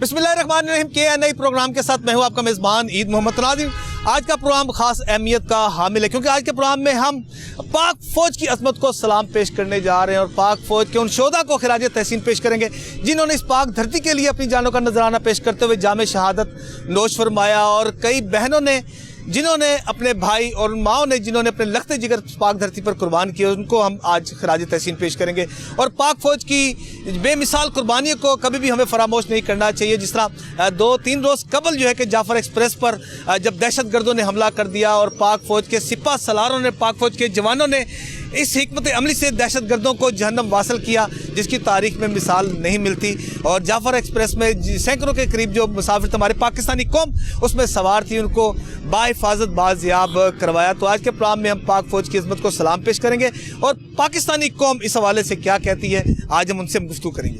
बिस्मिल्लाहिर्रहमानिर्रहीम के नई प्रोग्राम के साथ मैं हूं आपका मेज़बान ईद मोहम्मद नादिर। आज का प्रोग्राम खास अहमियत का हामिल है क्योंकि आज के प्रोग्राम में हम पाक फ़ौज की अज़मत को सलाम पेश करने जा रहे हैं और पाक फ़ौज के उन शोधा को खिराज तहसीन पेश करेंगे जिन्होंने इस पाक धरती के लिए अपनी जानों का नजराना पेश करते हुए जामे शहादत नोश फरमाया और कई बहनों ने जिन्होंने अपने भाई और माओ ने जिन्होंने अपने लखते जिगर पाक धरती पर कुर्बान किए उनको हम आज खिराज तहसीन पेश करेंगे। और पाक फ़ौज की बेमिसाल कुर्बानियों को कभी भी हमें फरामोश नहीं करना चाहिए। जिस तरह 2-3 रोज़ कबल जो है कि जाफ़र एक्सप्रेस पर जब दहशतगर्दों ने हमला कर दिया और पाक फ़ौज के सिपा सलारों ने पाक फ़ौज के जवानों ने इस हिकमत अमली से दहशतगर्दों को जहन्नम वासल किया जिसकी तारीख में मिसाल नहीं मिलती। और जाफ़र एक्सप्रेस में सैकड़ों के करीब जो मुसाफिर थे हमारी पाकिस्तानी कौम उसमें सवार थी, उनको बाहिफाजत बाज़याब करवाया। तो आज के प्रोग्राम में हम पाक फ़ौज की इज़्ज़त को सलाम पेश करेंगे और पाकिस्तानी कौम इस हवाले से क्या कहती है आज हम उनसे गुफ्तगू करेंगे।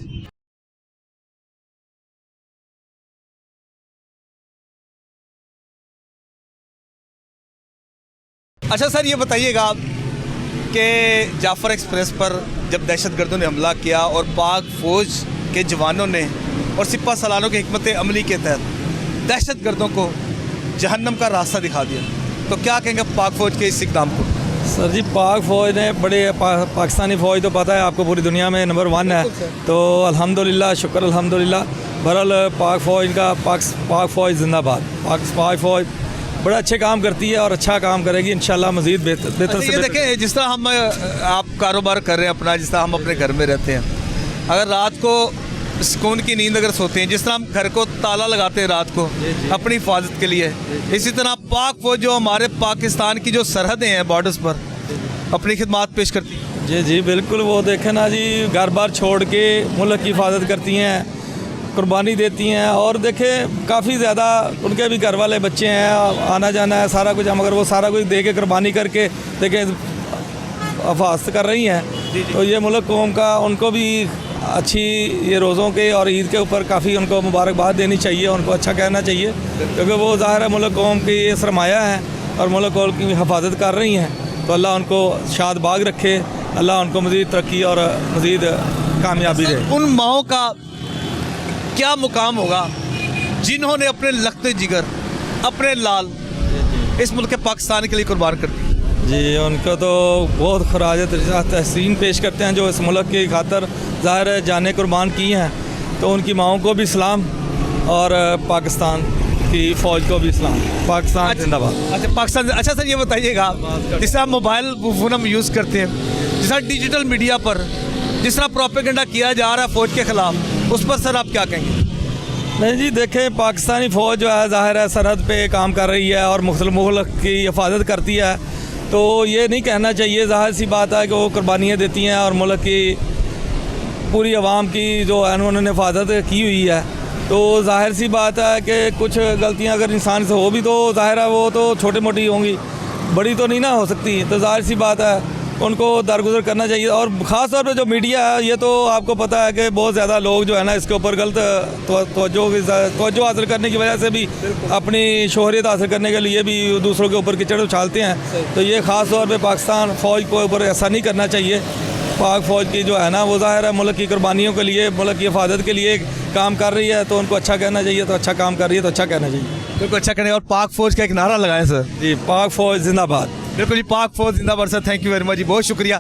अच्छा सर, ये बताइएगा कि जाफ़र एक्सप्रेस पर जब दहशतगर्दों ने हमला किया और पाक फ़ौज के जवानों ने और सिपा सलारों की हिकमत अमली के तहत दहशतगर्दों को जहन्नम का रास्ता दिखा दिया, तो क्या कहेंगे पाक फ़ौज के इस इक़दाम को? सर जी, पाक फ़ौज ने पाकिस्तानी फ़ौज तो पता है आपको पूरी दुनिया में नंबर 1 है, तो अल्हम्दुलिल्लाह शुक्र अल्हम्दुलिल्लाह। बहरहाल पाक फ़ौज का पाक फ़ौज जिंदाबाद। पाक फ़ौज बड़ा अच्छे काम करती है और अच्छा काम करेगी इंशाल्लाह मज़ीद बेहतर से। देखें, जिस तरह हम आप कारोबार कर रहे हैं अपना, जिस तरह हम अपने घर में रहते हैं, अगर रात को सुकून की नींद अगर सोते हैं, जिस तरह हम घर को ताला लगाते हैं रात को अपनी हिफाजत के लिए, इसी तरह पाक फ़ौज जो हमारे पाकिस्तान की जो सरहदें हैं बॉर्डर्स पर अपनी खिदमत पेश करती है। जी जी बिल्कुल, वो देखें ना जी, घर बार छोड़ के मुल्क की हिफाजत करती हैं, कुर्बानी देती हैं। और देखें काफ़ी ज़्यादा उनके भी घर वाले बच्चे हैं, आना जाना है सारा कुछ, मगर वो सारा कुछ दे के कुर्बानी करके देखें हिफाजत कर रही हैं। तो ये मुल्क कौम का उनको भी अच्छी ये रोज़ों के और ईद के ऊपर काफ़ी उनको मुबारकबाद देनी चाहिए, उनको अच्छा कहना चाहिए क्योंकि वो ज़ाहिर है मुल्क कौम की ये सरमाया है और मुल्क कौम की हिफाजत कर रही हैं। तो अल्लाह उनको शाद बाग रखे, अल्लाह उनको मज़ीद तरक्की और मज़ीद कामयाबी दे। उन माओं का क्या मुकाम होगा जिन्होंने अपने लखते जिगर अपने लाल इस मुल्क पाकिस्तान के लिए कुर्बान कर दिए? जी, उनको तो बहुत खराज तहसीन पेश करते हैं जो इस मुल्क की खातर ज़ाहिर जाने कुर्बान की हैं। तो उनकी माओं को भी सलाम और पाकिस्तान की फ़ौज को भी सलाम। पाकिस्तान जिंदाबाद। अच्छा पाकिस्तान। अच्छा सर, ये बताइएगा जिस तरह मोबाइल फ़ोन हम यूज़ करते हैं, जिस तरह डिजिटल मीडिया पर जिस तरह प्रोपेगेंडा किया जा रहा है फ़ौज के ख़िलाफ़, उस पर सर आप क्या कहेंगे? नहीं जी, देखें पाकिस्तानी फ़ौज जो है ज़ाहिर है सरहद पे काम कर रही है और मुख्तलिफ मुल्क की हिफाजत करती है, तो ये नहीं कहना चाहिए, ज़ाहिर सी बात है कि वो कुर्बानियाँ देती हैं और मुल्क की पूरी आवाम की जो है उन्होंने हिफाजत की हुई है। तो ज़ाहिर सी बात है कि कुछ गलतियाँ अगर इंसान से हो भी तो ज़ाहिर है वो तो छोटी मोटी होंगी, बड़ी तो नहीं ना हो सकती। तो ज़ाहिर सी बात है उनको दरगुजर करना चाहिए। और ख़ास तौर पे जो मीडिया है, ये तो आपको पता है कि बहुत ज़्यादा लोग जो है ना इसके ऊपर गलत तवज्जो हासिल करने की वजह से भी अपनी शोहरियत हासिल करने के लिए भी दूसरों के ऊपर कीचड़ उछालते हैं। तो ये ख़ास तौर पे पाकिस्तान फ़ौज के ऊपर ऐसा नहीं करना चाहिए। पाक फ़ौज की जो है ना वो ज़ाहिर है मुल्क की कुर्बानियों के लिए, मुल्क की हिफाजत के लिए काम कर रही है, तो उनको अच्छा कहना चाहिए। तो अच्छा काम कर रही है तो अच्छा कहना चाहिए, बिल्कुल अच्छा कहने। और पाक फ़ौज का एक नारा लगाएं सर। जी, पाक फ़ौज जिंदाबाद। बिल्कुल जी, पाक फ़ौज जिंदाबाद sir. Thank you very much जी, बहुत शुक्रिया।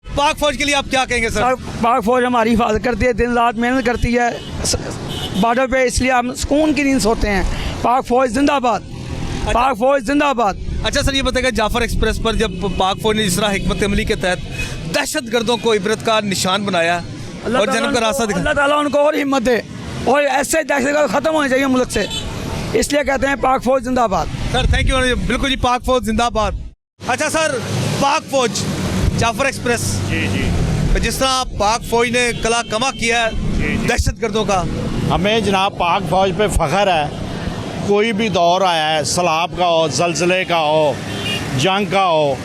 पाक फ़ौज के लिए आप क्या कहेंगे सर? पाक फ़ौज हमारी हिफाजत करती है, दिन रात मेहनत करती है बॉर्डर पे, इसलिए हम सुकून की नींद सोते हैं। पाक फ़ौज जिंदाबाद। पाक फ़ौज जिंदाबाद। अच्छा सर, ये बताएगा जाफ़र एक्सप्रेस पर जब पाक फ़ौज ने जिस तरह हिकमत अमली के तहत दहशतगर्दों को इबरत का निशान बनाया और जन्म का रास्ता दिखाया, अल्लाह ताला उनको और हिम्मत दे और ऐसे दहशतगर्द ख़त्म होने चाहिए मुल्क से, इसलिए कहते हैं पाक फ़ौज जिंदाबाद। Sir thank you. बिल्कुल जी, पाक फ़ौज जिंदाबाद। अच्छा सर, पाक फ़ौज जाफ़र एक्सप्रेस जी जिस तरह पाक फ़ौज ने कला कमा किया है दहशतगर्दों का, हमें जनाब पाक फ़ौज पे फ़ख्र है। कोई भी दौर आया है, सैलाब का हो, ज़लज़ले का हो, जंग का हो,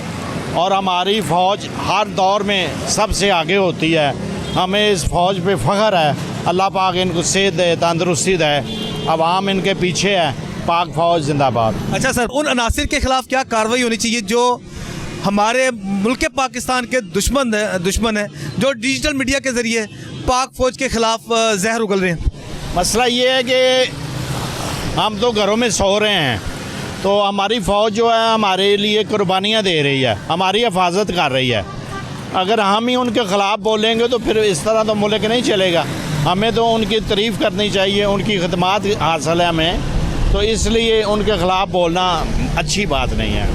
और हमारी फ़ौज हर दौर में सबसे आगे होती है। हमें इस फ़ौज पे फ़ख्र है। अल्लाह पाक इनको सेहत दे, तंदरुस्ती दे, अवाम इनके पीछे है। पाक फ़ौज जिंदाबाद। अच्छा सर, उन अनासिर के खिलाफ क्या कार्रवाई होनी चाहिए जो हमारे मुल्क पाकिस्तान के दुश्मन है जो डिजिटल मीडिया के ज़रिए पाक फ़ौज के ख़िलाफ़ जहर उगल रहे हैं। मसला ये है कि हम तो घरों में सो रहे हैं, तो हमारी फ़ौज जो है हमारे लिए कुर्बानियाँ दे रही है, हमारी हिफाजत कर रही है। अगर हम ही उनके ख़िलाफ़ बोलेंगे तो फिर इस तरह तो मुल्क नहीं चलेगा। हमें तो उनकी तारीफ़ करनी चाहिए, उनकी खदमात हासिल है हमें, तो इसलिए उनके ख़िलाफ़ बोलना अच्छी बात नहीं है।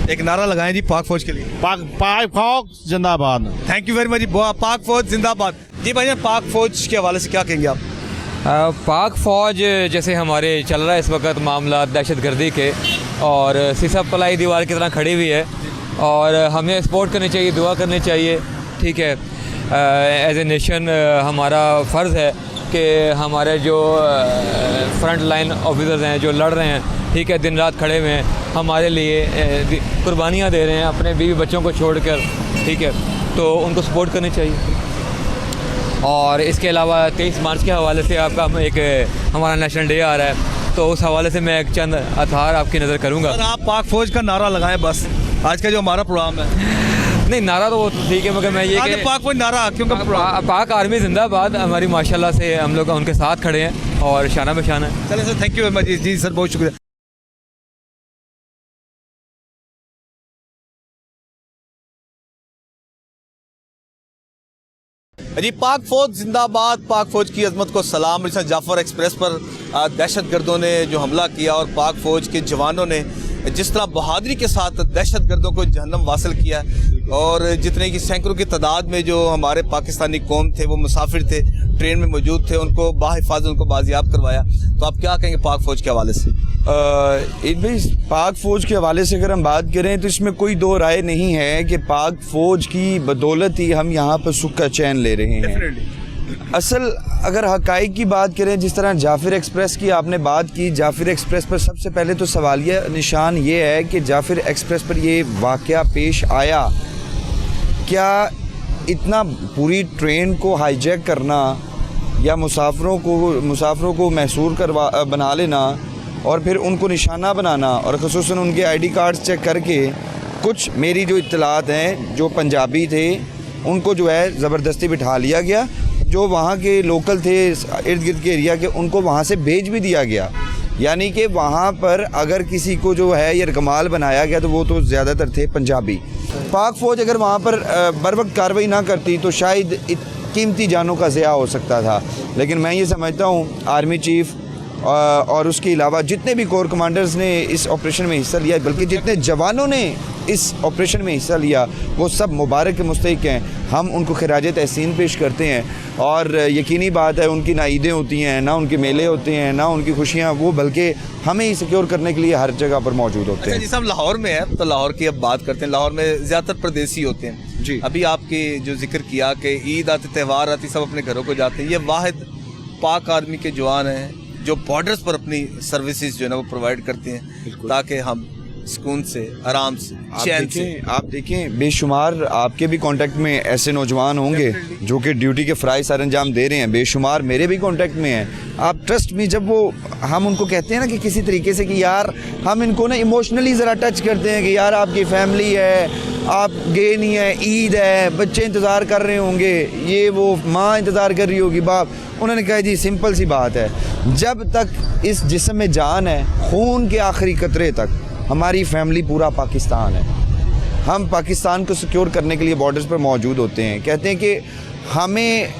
एक नारा लगाएं जी पाक फ़ौज के लिए। पाक फ़ौज जिंदाबाद। थैंक यू वेरी मच जी। पाक फ़ौज जिंदाबाद। जी भाई, पाक फ़ौज के हवाले से क्या कहेंगे आप? पाक फ़ौज जैसे हमारे चल रहा है इस वक्त मामला दहशतगर्दी के, और सीसा पलाई दीवार की तरह खड़ी हुई है, और हमें सपोर्ट करनी चाहिए, दुआ करनी चाहिए। ठीक है, एज ए नेशन हमारा फ़र्ज़ है कि हमारे जो फ्रंट लाइन ऑफिसर्स हैं जो लड़ रहे हैं, ठीक है, दिन रात खड़े हुए हैं, हमारे लिए कुर्बानियाँ दे रहे हैं अपने बीवी बच्चों को छोड़कर, ठीक है, तो उनको सपोर्ट करनी चाहिए। और इसके अलावा 23 मार्च के हवाले से आपका एक हमारा नेशनल डे आ रहा है, तो उस हवाले से मैं एक चंद अथार आपकी नज़र करूँगा। सर, आप पाक फ़ौज का नारा लगाएं बस, आज का जो हमारा प्रोग्राम है। नहीं, नारा तो वो ठीक है, मगर मैं ये कि पाक फ़ौज नारा क्योंकि पाक आर्मी जिंदाबाद हमारी माशाल्लाह से हम लोग उनके साथ खड़े हैं और शाना बशाना है। चलिए sir, thank you very much जी सर, बहुत शुक्रिया। जी, पाक फ़ौज जिंदाबाद, पाक फ़ौज की अजमत को सलाम। जैसा जाफ़र एक्सप्रेस पर दहशतगर्दों ने जो हमला किया और पाक फ़ौज के जवानों ने जिस तरह बहादुरी के साथ दहशतगर्दों को जहन्नम वासिल किया, और जितने की सैकड़ों की तादाद में जो हमारे पाकिस्तानी कौम थे वो मुसाफिर थे, ट्रेन में मौजूद थे, उनको बाहिफाजत उनको बाजियाब करवाया, तो आप क्या कहेंगे पाक फ़ौज के हवाले से? पाक फ़ौज के हवाले से अगर हम बात करें तो इसमें कोई दो राय नहीं है कि पाक फ़ौज की बदौलत ही हम यहाँ पर सुख का चैन ले रहे हैं। असल अगर हक़ाइक़ की बात करें, जिस तरह जाफ़िर एक्सप्रेस की आपने बात की, जाफ़िर एक्सप्रेस पर सबसे पहले तो सवालिया निशान ये है कि जाफ़िर एक्सप्रेस पर ये वाक़या पेश आया, क्या इतना पूरी ट्रेन को हाईजैक करना या मुसाफिरों को महसूर बना लेना और फिर उनको निशाना बनाना, और ख़ुसूसन उनके ID कार्ड्स चेक करके, कुछ मेरी जो इत्तलात हैं जो पंजाबी थे उनको जो है ज़बरदस्ती बिठा लिया गया, जो वहाँ के लोकल थे इर्द गिर्द के एरिया के उनको वहाँ से भेज भी दिया गया। यानी कि वहाँ पर अगर किसी को जो है ये कमाल बनाया गया तो वो तो ज़्यादातर थे पंजाबी। पाक फ़ौज अगर वहाँ पर बर वक्त कार्रवाई ना करती तो शायद कीमती जानों का ज़िया हो सकता था। लेकिन मैं ये समझता हूँ आर्मी चीफ़ और उसके अलावा जितने भी कोर कमांडर्स ने इस ऑपरेशन में हिस्सा लिया, बल्कि जितने जवानों ने इस ऑपरेशन में हिस्सा लिया, वो सब मुबारक के मुस्तहिक हैं। हम उनको खिराज तहसीन पेश करते हैं, और यकीनी बात है उनकी ना ईदें होती हैं, ना उनके मेले होते हैं, ना उनकी खुशियाँ, वो बल्कि हमें ही सिक्योर करने के लिए हर जगह पर मौजूद होते हैं। जैसे हम लाहौर में है तो लाहौर की अब बात करते हैं। लाहौर में ज़्यादातर परदेसी होते हैं जी। अभी आपके जो जिक्र किया कि ईद आती, त्यौहार आती, सब अपने घरों को जाते हैं, ये वाहिद पाक आर्मी के जवान हैं जो बॉर्डर्स पर अपनी सर्विसेज जो है ना वो प्रोवाइड करते हैं, ताकि हम सुकून से, आराम से, चैन से। आप देखें बेशुमार आपके भी कांटेक्ट में ऐसे नौजवान होंगे जो कि ड्यूटी के फ़राइज़ सर अंजाम दे रहे हैं, बेशुमार मेरे भी कांटेक्ट में हैं। आप ट्रस्ट में, जब वो हम उनको कहते हैं ना कि किसी तरीके से कि यार हम इनको ना इमोशनली ज़रा टच करते हैं कि यार आपकी फैमिली है, आप गए नहीं है, ईद है, बच्चे इंतज़ार कर रहे होंगे, ये वो माँ इंतज़ार कर रही होगी, बाप। उन्होंने कहा जी सिंपल सी बात है, जब तक इस जिस्म में जान है, खून के आखिरी कतरे तक हमारी फैमिली पूरा पाकिस्तान है। हम पाकिस्तान को सिक्योर करने के लिए बॉर्डर्स पर मौजूद होते हैं। कहते हैं कि हमें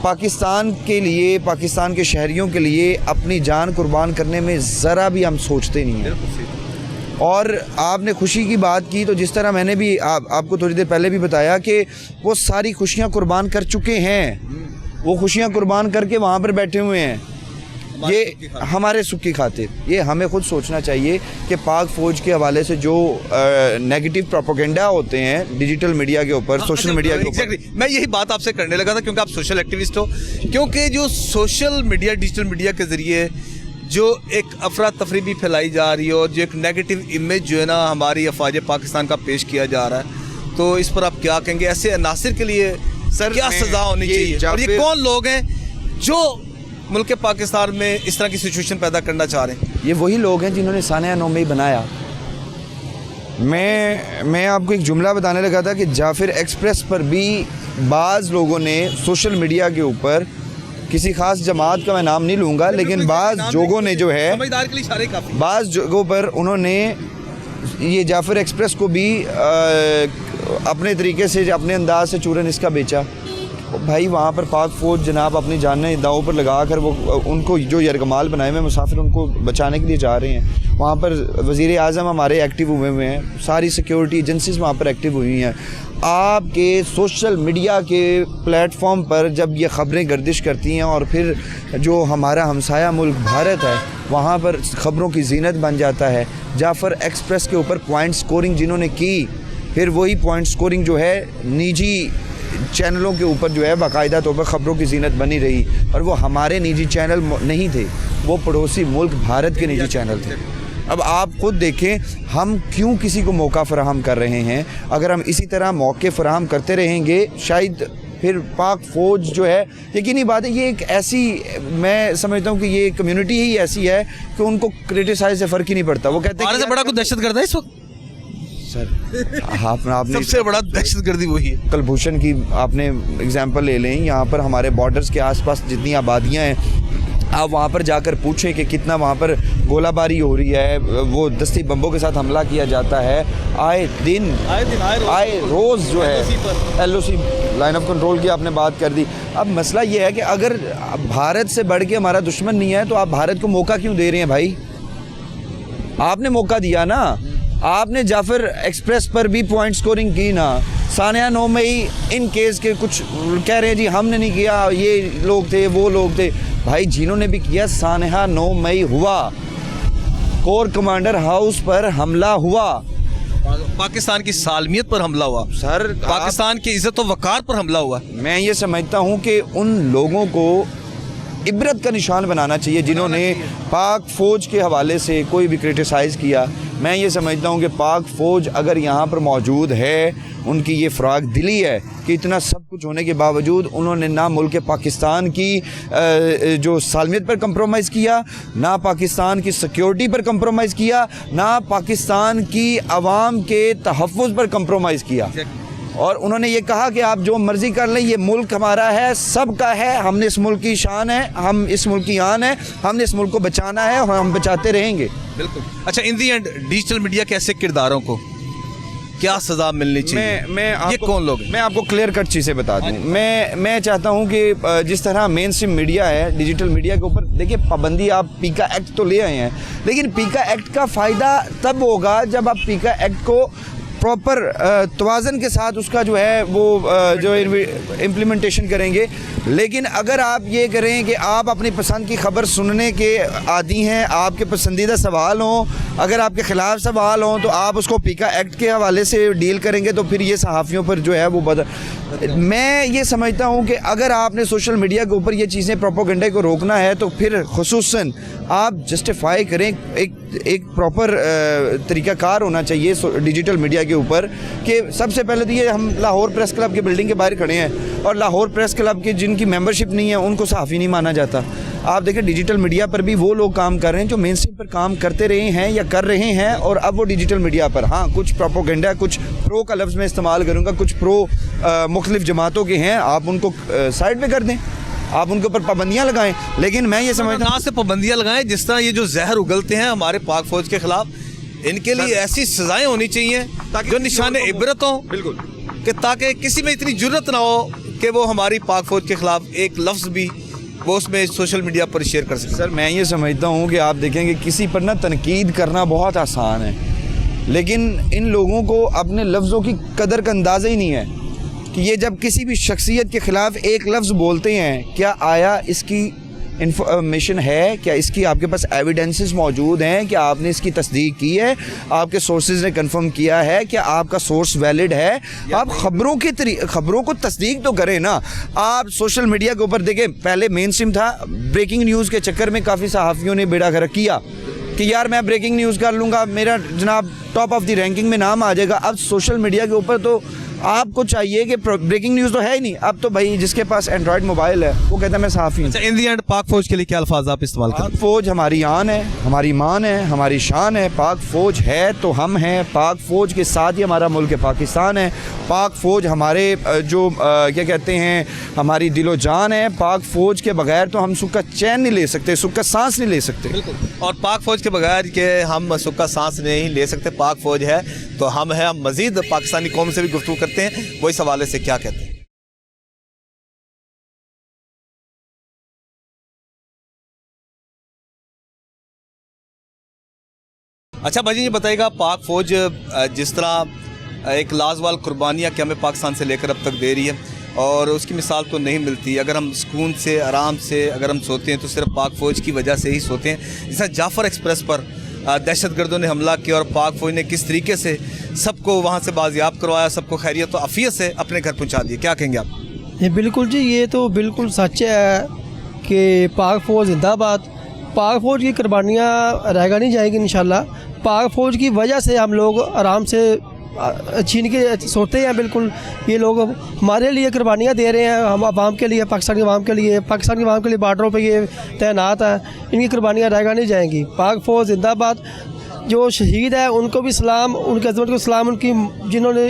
पाकिस्तान के लिए, पाकिस्तान के शहरियों के लिए अपनी जान कुर्बान करने में ज़रा भी हम सोचते नहीं हैं। और आपने खुशी की बात की, तो जिस तरह मैंने भी आपको थोड़ी देर पहले भी बताया कि वो सारी खुशियाँ कुर्बान कर चुके हैं, वो खुशियाँ कुर्बान करके वहाँ पर बैठे हुए हैं, ये हमारे सुख की खातिर। ये हमें खुद सोचना चाहिए कि पाक फ़ौज के हवाले से जो नेगेटिव प्रोपेगेंडा होते हैं डिजिटल मीडिया के ऊपर, सोशल मीडिया के ऊपर, मैं यही बात आपसे करने लगा था क्योंकि आप सोशल एक्टिविस्ट हो। क्योंकि जो सोशल मीडिया, डिजिटल मीडिया के ज़रिए जो एक अफरा तफरी भी फैलाई जा रही है और जो एक नेगेटिव इमेज जो है ना हमारी अफवाज पाकिस्तान का पेश किया जा रहा है, तो इस पर आप क्या कहेंगे? ऐसे अनासिर के लिए सर क्या सज़ा होनी चाहिए, और ये कौन लोग हैं जो मुल्क पाकिस्तान में इस तरह की सिचुएशन पैदा करना चाह रहे हैं? ये वही लोग हैं जिन्होंने सानिया 9 मई बनाया। मैं आपको एक जुमला बताने लगा था कि जाफिर एक्सप्रेस पर भी बाज़ लोगों ने सोशल मीडिया के ऊपर, किसी ख़ास जमात का मैं नाम नहीं लूँगा, लेकिन बाज़ लोगों ने जो है, समझदार के लिए इशारे काफी। बाज़ जगहों पर उन्होंने ये जाफिर एक्सप्रेस को भी अपने तरीके से, अपने अंदाज से चूरन इसका बेचा। भाई वहाँ पर पाक फ़ौज जनाब अपनी जानें दांव पर लगा कर वो उनको जो यरगमाल बनाए हुए मुसाफिर उनको बचाने के लिए जा रहे हैं। वहाँ पर वज़ीर आज़म हमारे एक्टिव हुए हैं, सारी सिक्योरिटी एजेंसीज़ वहाँ पर एक्टिव हुई हैं। आपके सोशल मीडिया के प्लेटफॉर्म पर जब ये ख़बरें गर्दिश करती हैं और फिर जो हमारा हमसाया मुल्क भारत है वहाँ पर ख़बरों की जीनत बन जाता है। जाफ़र एक्सप्रेस के ऊपर पॉइंट स्कोरिंग जिन्होंने की, फिर वही पॉइंट स्कोरिंग जो है निजी चैनलों के ऊपर जो है बाकायदा तौर पर ख़बरों की जीनत बनी रही, और वो हमारे निजी चैनल नहीं थे, वो पड़ोसी मुल्क भारत के निजी चैनल थे। अब आप खुद देखें हम क्यों किसी को मौका फ़राहम कर रहे हैं। अगर हम इसी तरह मौके फ़राहम करते रहेंगे शायद फिर पाक फ़ौज जो है, यकीनी बात है ये एक ऐसी, मैं समझता हूँ कि ये कम्युनिटी ही ऐसी है कि उनको क्रिटिसाइज से फ़र्क ही नहीं पड़ता। वो कहते हैं भारत से बड़ा कोई दहशतगर्द है इस वक्त? सर आपने सबसे बड़ा दहशतगर्दी वही है। कलभूषण की आपने एग्जांपल ले लें, यहाँ पर हमारे बॉर्डर्स के आसपास जितनी आबादियाँ हैं, आप वहाँ पर जाकर पूछें कि कितना वहाँ पर गोलाबारी हो रही है, वो दस्ती बम्बों के साथ हमला किया जाता है आए दिन आए रोज़ जो है। LOC लाइन ऑफ कंट्रोल की आपने बात कर दी। अब मसला ये है कि अगर भारत से बढ़ के हमारा दुश्मन नहीं है तो आप भारत को मौका क्यों दे रहे हैं भाई? आपने मौका दिया ना, आपने जाफर एक्सप्रेस पर भी पॉइंट स्कोरिंग की ना। सानिया 9 मई इन केस के कुछ कह रहे हैं जी हमने नहीं किया, ये लोग थे वो लोग थे। भाई जिन्होंने भी किया, सानिया 9 मई हुआ, कोर कमांडर हाउस पर हमला हुआ, पाकिस्तान की सालमियत पर हमला हुआ सर, पाकिस्तान की इज्जत व वकार पर हमला हुआ। मैं ये समझता हूँ कि उन लोगों को इबरत का निशान बनाना चाहिए जिन्होंने पाक फ़ौज के हवाले से कोई भी क्रिटिसाइज़ किया। मैं ये समझता हूँ कि पाक फ़ौज अगर यहाँ पर मौजूद है, उनकी ये फ़राग दिली है कि इतना सब कुछ होने के बावजूद उन्होंने ना मुल्क पाकिस्तान की जो सालमियत पर कंप्रोमाइज़ किया, ना पाकिस्तान की सिक्योरिटी पर कंप्रोमाइज़ किया, ना पाकिस्तान की आवाम के तहफ़्फ़ुज़ पर कंप्रोमाइज़ किया। और उन्होंने ये कहा कि आप जो मर्ज़ी कर लें, ये मुल्क हमारा है, सबका है, हमने इस मुल्क की शान है, हम इस मुल्क की आन है, हमने इस मुल्क को बचाना है और हम बचाते रहेंगे। बिल्कुल। अच्छा, इन दी एंड डिजिटल मीडिया के ऐसे किरदारों को क्या सज़ा मिलनी चाहिए? ये कौन लोग हैं? मैं आपको क्लियर कट चीज़ें बता दूं। मैं चाहता हूं कि जिस तरह मेन स्ट्रीम मीडिया है, डिजिटल मीडिया के ऊपर देखिए पाबंदी, आप पीका एक्ट तो ले आए हैं, लेकिन पीका एक्ट का फ़ायदा तब होगा जब आप पीका एक्ट को प्रॉपर तवाज़न के साथ उसका जो है वो जो इम्प्लीमेंटेशन करेंगे। लेकिन अगर आप ये करें कि आप अपनी पसंद की खबर सुनने के आदी हैं, आपके पसंदीदा सवाल हों, अगर आपके ख़िलाफ़ सवाल हों तो आप उसको पीका एक्ट के हवाले से डील करेंगे तो फिर ये सहाफ़ियों पर जो है वो मैं ये समझता हूँ कि अगर आपने सोशल मीडिया के ऊपर ये चीज़ें प्रोपोगंडे को रोकना है तो फिर खुसूसन आप जस्टिफाई करें, एक प्रॉपर तरीक़ाकार होना चाहिए डिजिटल मीडिया के ऊपर। कि सबसे पहले तो ये हम लाहौर प्रेस क्लब के बिल्डिंग के बाहर खड़े हैं और लाहौर प्रेस क्लब के जिनकी मेंबरशिप नहीं है उनको सहाफ़ी नहीं माना जाता। आप देखें डिजिटल मीडिया पर भी वो लोग काम कर रहे हैं जो मेन स्ट्रीम पर काम करते रहे हैं या कर रहे हैं, और अब वो डिजिटल मीडिया पर हाँ कुछ प्रोपोगंडा, कुछ प्रो का लफ्ज़ मैं इस्तेमाल करूँगा, कुछ प्रो मुख्तलिफ जमातों के हैं, आप उनको साइड पे कर दें, आप उनके ऊपर पाबंदियाँ लगाएं। लेकिन मैं ये समझता हूँ ना से पाबंदियाँ लगाएं, जिस तरह ये जो जहर उगलते हैं हमारे पाक फ़ौज के ख़िलाफ़, इनके लिए ऐसी सज़ाएँ होनी चाहिए जो निशान इबरत हों। बिल्कुल, कि ताकि किसी में इतनी जुर्रत ना हो कि वो हमारी पाक फ़ौज के ख़िलाफ़ एक लफ्ज़ भी वो उसमें सोशल मीडिया पर शेयर कर सकें। सर मैं ये समझता हूँ कि आप देखेंगे किसी पर ना तनकीद करना बहुत आसान है, लेकिन इन लोगों को अपने लफ्ज़ों की कदर का अंदाज़ा ही नहीं है कि ये जब किसी भी शख्सियत के ख़िलाफ़ एक लफ्ज़ बोलते हैं, क्या आया इसकी इंफॉर्मेशन है, क्या इसकी आपके पास एविडेंसेस मौजूद हैं, क्या आपने इसकी तस्दीक की है, आपके सोर्सेज ने कंफर्म किया है, क्या आपका सोर्स वैलिड है। आप खबरों को तस्दीक तो करें ना। आप सोशल मीडिया के ऊपर देखें, पहले मेन स्ट्रीम था, ब्रेकिंग न्यूज़ के चक्कर में काफ़ी सहाफ़ियों ने बेड़ा गर्क किया कि यार मैं ब्रेकिंग न्यूज़ कर लूँगा, मेरा जनाब टॉप ऑफ द रैंकिंग में नाम आ जाएगा। अब सोशल मीडिया के ऊपर तो आपको चाहिए कि ब्रेकिंग न्यूज़ तो है ही नहीं, अब तो भाई जिसके पास एंड्रॉयड मोबाइल है वो कहता है मैं सहाफ़ी हूँ। अच्छा, इन दी एंड पाक फौज के लिए क्या अल्फाज आप इस्तेमाल पाक करते फ़ौज हमारी आन है, हमारी मान है, हमारी शान है। पाक फ़ौज है तो हम हैं, पाक फ़ौज के साथ ही हमारा मुल्क पाकिस्तान है। पाक फ़ौज हमारे क्या कहते हैं हमारी दिलो जान है। पाक फ़ौज के बगैर तो हम सुख का चैन नहीं ले सकते, सुख का सांस नहीं ले सकते। और पाक फौज के बगैर के हम सुख का सांस नहीं ले सकते। पाक फौज है तो हम हैं। हम मजीद पाकिस्तानी कौम से भी गुफ्तगू करते हैं, वो इस हवाले से क्या कहते हैं। अच्छा भाजी, ये बताइएगा, पाक फौज जिस तरह एक लाजवाल कुर्बानियाँ कि हमें पाकिस्तान से लेकर अब तक दे रही है और उसकी मिसाल तो नहीं मिलती। अगर हम सुकून से आराम से अगर हम सोते हैं तो सिर्फ पाक फ़ौज की वजह से ही सोते हैं। जैसा जाफ़र एक्सप्रेस पर दहशतगर्दों ने हमला किया और पाक फ़ौज ने किस तरीके से सबको वहाँ से बाजियाब करवाया, सबको खैरियत और अफ़ियत से अपने घर पहुँचा दिया, क्या कहेंगे आप? ये बिल्कुल जी, ये तो बिल्कुल सच है कि पाक फ़ौज जिंदाबाद। पाक फ़ौज की कुर्बानियाँ रहेगा नहीं जाएगी इंशाल्लाह। पाक फ़ौज की वजह से हम लोग आराम से छीन के सोते हैं। बिल्कुल ये लोग हमारे लिए कुर्बानियाँ दे रहे हैं, हम आवाम के लिए, पाकिस्तान की आवाम के लिए, पाकिस्तान की आवाम के लिए बॉर्डरों पे ये तैनात है। इनकी कुर्बानियाँ रहेगा नहीं जाएंगी। पाक फ़ौज जिंदाबाद। जो शहीद है उनको भी सलाम, उनकी अज़मत को सलाम, उनकी जिन्होंने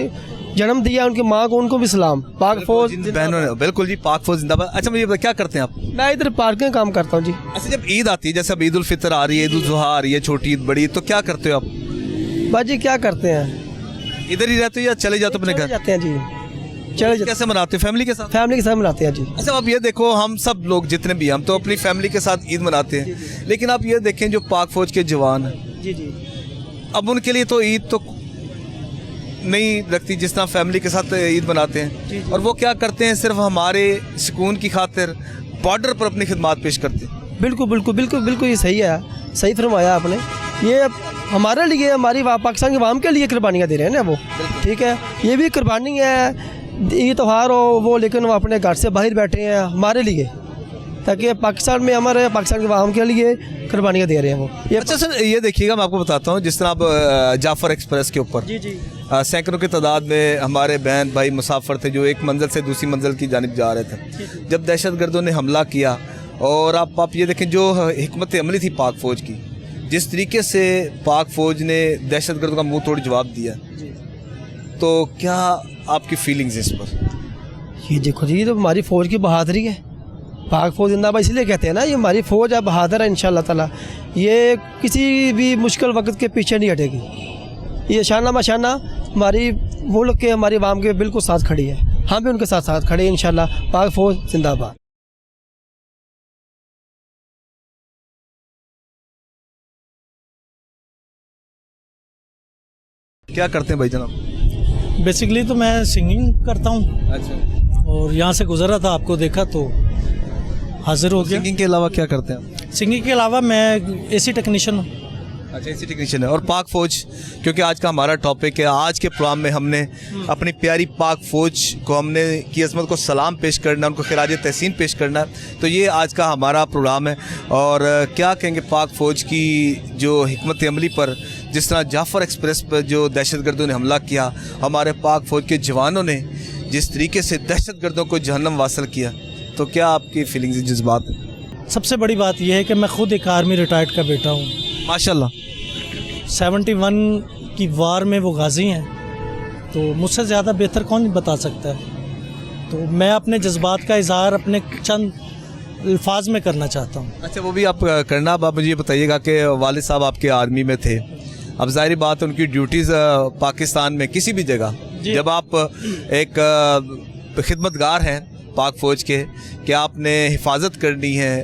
जन्म दिया उनकी माँ को, उनको भी सलाम। पाक फ़ौज बहनों ने बिल्कुल जी, पाक फ़ौज जिंदाबाद। अच्छा मुझे क्या करते हैं आप? मैं इधर पार्क में काम करता हूँ जी। अच्छा, जब ईद आती है, जैसे अब ईद उल फितर आ रही है, ईद उल जुहा आ रही है, छोटी ईद बड़ी, तो क्या करते हो आप? बाजी क्या करते हैं, इधर ही रहते हो या चले जाते हो अपने चले घर? जाते हैं जी, चले जाते, कैसे मनाते हो? फैमिली के साथ? फैमिली के साथ मनाते हैं जी। अच्छा, अब ये देखो, हम सब लोग जितने भी, हम तो अपनी फैमिली के साथ ईद मनाते हैं, लेकिन आप ये देखें जो पाक फौज के जवान हैं, जी जी, अब उनके लिए तो ईद तो नहीं लगती जिस तरह फैमिली के साथ ईद मनाते हैं। और वो क्या करते हैं, सिर्फ हमारे सुकून की खातिर बॉर्डर पर अपनी खिदमत पेश करते हैं। बिल्कुल बिल्कुल बिल्कुल बिल्कुल, ये सही है, सही फरमाया आपने। ये हमारे लिए, हमारी पाकिस्तान की आवाम के लिए कुर्बानियाँ दे रहे हैं ना वो, ठीक है। ये भी कुर्बानी है, ये त्यौहार हो वो, लेकिन वो अपने घर से बाहर बैठे हैं हमारे लिए, ताकि पाकिस्तान में हमारे पाकिस्तान की आवाम के लिए कुर्बानियाँ दे रहे हैं वो। ये अच्छा सर, ये देखिएगा, मैं आपको बताता हूँ, जिस तरह अब जाफ़र एक्सप्रेस के ऊपर जी जी, सैकड़ों की तादाद में हमारे बहन भाई मुसाफिर थे जो एक मंजिल से दूसरी मंजिल की जानिब जा रहे थे। जब दहशतगर्दों ने हमला किया, और आप ये देखें जो हिकमत अमली थी पाक फ़ौज की, जिस तरीके से पाक फ़ौज ने दहशतगर्दों का मुंह तोड़ जवाब दिया, तो क्या आपकी फीलिंग्स इस पर? ये देखो जी, ये तो हमारी फ़ौज की बहादुरी है। पाक फ़ौज जिंदाबाद इसलिए कहते हैं ना, ये हमारी फ़ौज है, बहादुर है इंशाअल्लाह ताला। ये किसी भी मुश्किल वक्त के पीछे नहीं हटेगी। ये शाना माशाना हमारी मुल्क के, हमारी आवाम के बिल्कुल साथ खड़ी है। हम भी उनके साथ साथ खड़े हैं इंशाअल्लाह। पाक फ़ौज जिंदाबाद। क्या करते हैं भाई जनाब? बेसिकली तो मैं सिंगिंग करता हूँ। अच्छा, और यहाँ से गुजरा था, आपको देखा तो हाजिर हो गया। सिंगिंग के अलावा क्या करते हैं? सिंगिंग के अलावा मैं एसी टेक्नीशियन हूँ। अच्छा, इसी टेक्नीशियन है। और पाक फ़ौज, क्योंकि आज का हमारा टॉपिक है, आज के प्रोग्राम में हमने अपनी प्यारी पाक फ़ौज को, हमने की अज़मत को सलाम पेश करना, उनको खिराज तहसीन पेश करना, तो ये आज का हमारा प्रोग्राम है। और क्या कहेंगे पाक फ़ौज की जो हिकमत अमली पर, जिस तरह जाफ़र एक्सप्रेस पर जो दहशतगर्दों ने हमला किया, हमारे पाक फ़ौज के जवानों ने जिस तरीके से दहशतगर्दों को जहन्नम वासल किया, तो क्या आपकी फीलिंग्स, जज्बात? सबसे बड़ी बात यह है कि मैं खुद एक आर्मी रिटायर्ड का बेटा हूँ। माशाल्लाह। 71 की वार में वो गाजी हैं, तो मुझसे ज़्यादा बेहतर कौन बता सकता है। तो मैं अपने जज्बात का इजहार अपने चंद अल्फाज में करना चाहता हूँ। अच्छा, वो भी आप करना। अब आप मुझे बताइएगा कि वालिद साहब आपके आर्मी में थे, अब जाहिर बात है उनकी ड्यूटीज़ पाकिस्तान में किसी भी जगह, जब आप एक खिदमतगार हैं पाक फ़ौज के, कि आपने हिफाजत करनी है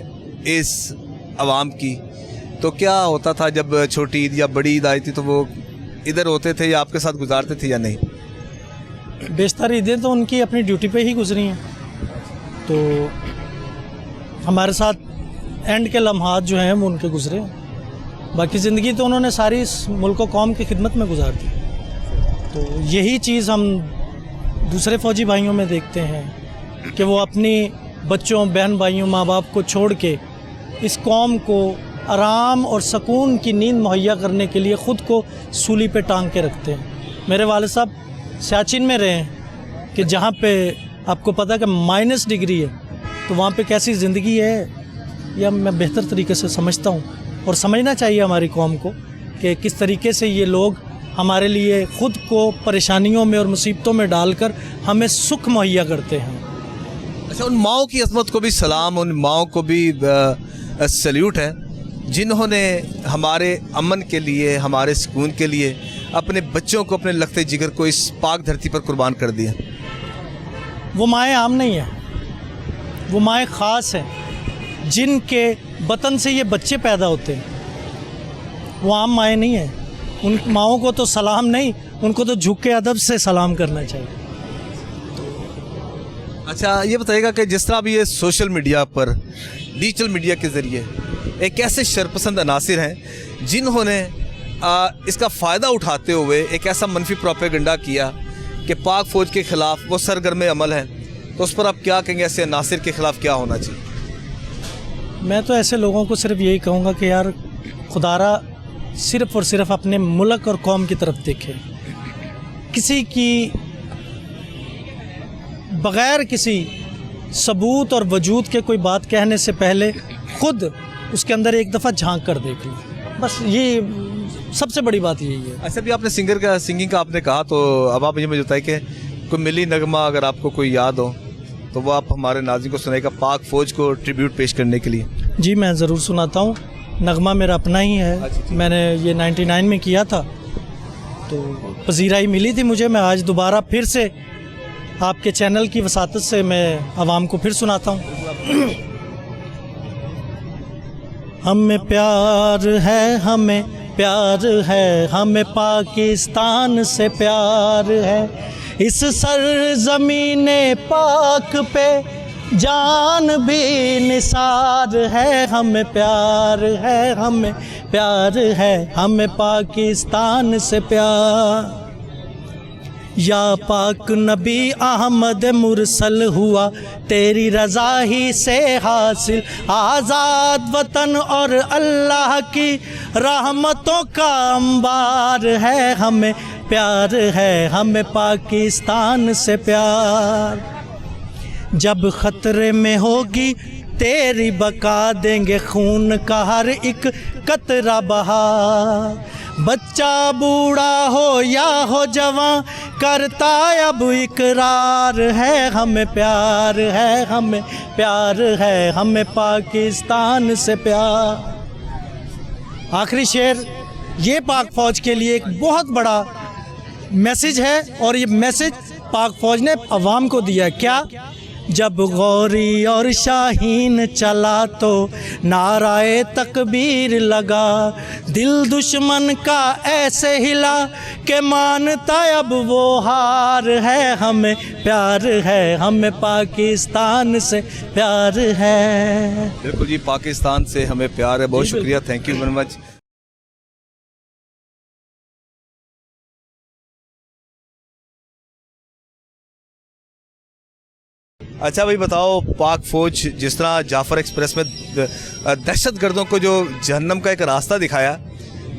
इस आवाम की, तो क्या होता था जब छोटी ईद या बड़ी ईद आई थी, तो वो इधर होते थे या आपके साथ गुजारते थे या नहीं? बेशतर ईदें तो उनकी अपनी ड्यूटी पे ही गुजरी हैं, तो हमारे साथ एंड के लम्हात जो हैं वो उनके गुजरे हैं। बाकी ज़िंदगी तो उन्होंने सारी इस मुल्क व कौम की खिदमत में गुजार दी। तो यही चीज़ हम दूसरे फ़ौजी भाइयों में देखते हैं कि वो अपनी बच्चों, बहन भाइयों, माँ बाप को छोड़ के इस कौम को आराम और सुकून की नींद मुहैया करने के लिए ख़ुद को सूली पे टांग के रखते हैं। मेरे वालिद साहब सियाचिन में रहे हैं, कि जहाँ पे आपको पता है कि माइनस डिग्री है, तो वहाँ पे कैसी ज़िंदगी है, यह मैं बेहतर तरीके से समझता हूँ। और समझना चाहिए हमारी कौम को कि किस तरीके से ये लोग हमारे लिए ख़ुद को परेशानियों में और मुसीबतों में डालकर हमें सुख मुहैया करते हैं। अच्छा, उन माओ की अजमत को भी सलाम, उन माओ को भी सल्यूट है जिन्होंने हमारे अमन के लिए, हमारे सुकून के लिए अपने बच्चों को, अपने लखते जिगर को इस पाक धरती पर कुर्बान कर दिया। वो माएँ आम नहीं हैं, वो माएँ ख़ास हैं जिनके बतन से ये बच्चे पैदा होते हैं। वो आम माएँ नहीं हैं। उन माओं को तो सलाम नहीं, उनको तो झुक के अदब से सलाम करना चाहिए। अच्छा, ये बताइएगा कि जिस तरह भी ये सोशल मीडिया पर, डिजिटल मीडिया के ज़रिए एक ऐसे शरपसंद अनासिर हैं जिन्होंने इसका फ़ायदा उठाते हुए एक ऐसा मनफी प्रोपेगेंडा किया कि पाक फ़ौज के ख़िलाफ़ वो सरगर्म अमल है, तो उस पर आप क्या कहेंगे? ऐसे अनासिर के ख़िलाफ़ क्या होना चाहिए? मैं तो ऐसे लोगों को सिर्फ यही कहूँगा कि यार खुदारा सिर्फ़ और सिर्फ अपने मुल्क और कौम की तरफ देखें। किसी की बग़ैर किसी सबूत और वजूद के कोई बात कहने से पहले ख़ुद उसके अंदर एक दफ़ा झांक कर देख लो। बस ये सबसे बड़ी बात यही है। अच्छा, भी आपने सिंगिंग का आपने कहा, तो अब आप मुझे बताइए कि कोई मिली नगमा अगर आपको कोई याद हो तो वो आप हमारे नाज़रीन को सुनाएगा पाक फ़ौज को ट्रिब्यूट पेश करने के लिए। जी, मैं ज़रूर सुनाता हूँ। नगमा मेरा अपना ही है, मैंने ये 99 में किया था, तो पजीराई मिली थी मुझे। मैं आज दोबारा फिर से आपके चैनल की वसातत से मैं आवाम को फिर सुनाता हूँ। हमें प्यार है, हमें प्यार है, हमें पाकिस्तान से प्यार है। इस सरज़मीने पाक पे जान भी निसार है। हमें प्यार है, हमें प्यार है, हमें पाकिस्तान से प्यार। या पाक नबी अहमद मुरसल हुआ तेरी रज़ा ही से हासिल, आज़ाद वतन और अल्लाह की रहमतों का अंबार है। हमें प्यार है, हमें पाकिस्तान से प्यार। जब ख़तरे में होगी तेरी बका, देंगे खून का हर एक कतरा बहा। बच्चा बूढ़ा हो या हो जवान करता अब इकरार है। हमें प्यार है, हमें प्यार है, हमें पाकिस्तान से प्यार। आखिरी शेर ये पाक फ़ौज के लिए एक बहुत बड़ा मैसेज है, और ये मैसेज पाक फ़ौज ने अवाम को दिया। क्या? जब गौरी और शाहीन चला तो नाराए तकबीर लगा, दिल दुश्मन का ऐसे हिला कि मानता अब वो हार है। हमें प्यार है, हमें पाकिस्तान से प्यार है। बिल्कुल जी, पाकिस्तान से हमें प्यार है। बहुत शुक्रिया, थैंक यू वेरी मच। अच्छा भाई बताओ, पाक फ़ौज जिस तरह जाफ़र एक्सप्रेस में दहशतगर्दों को जो जहन्नम का एक रास्ता दिखाया,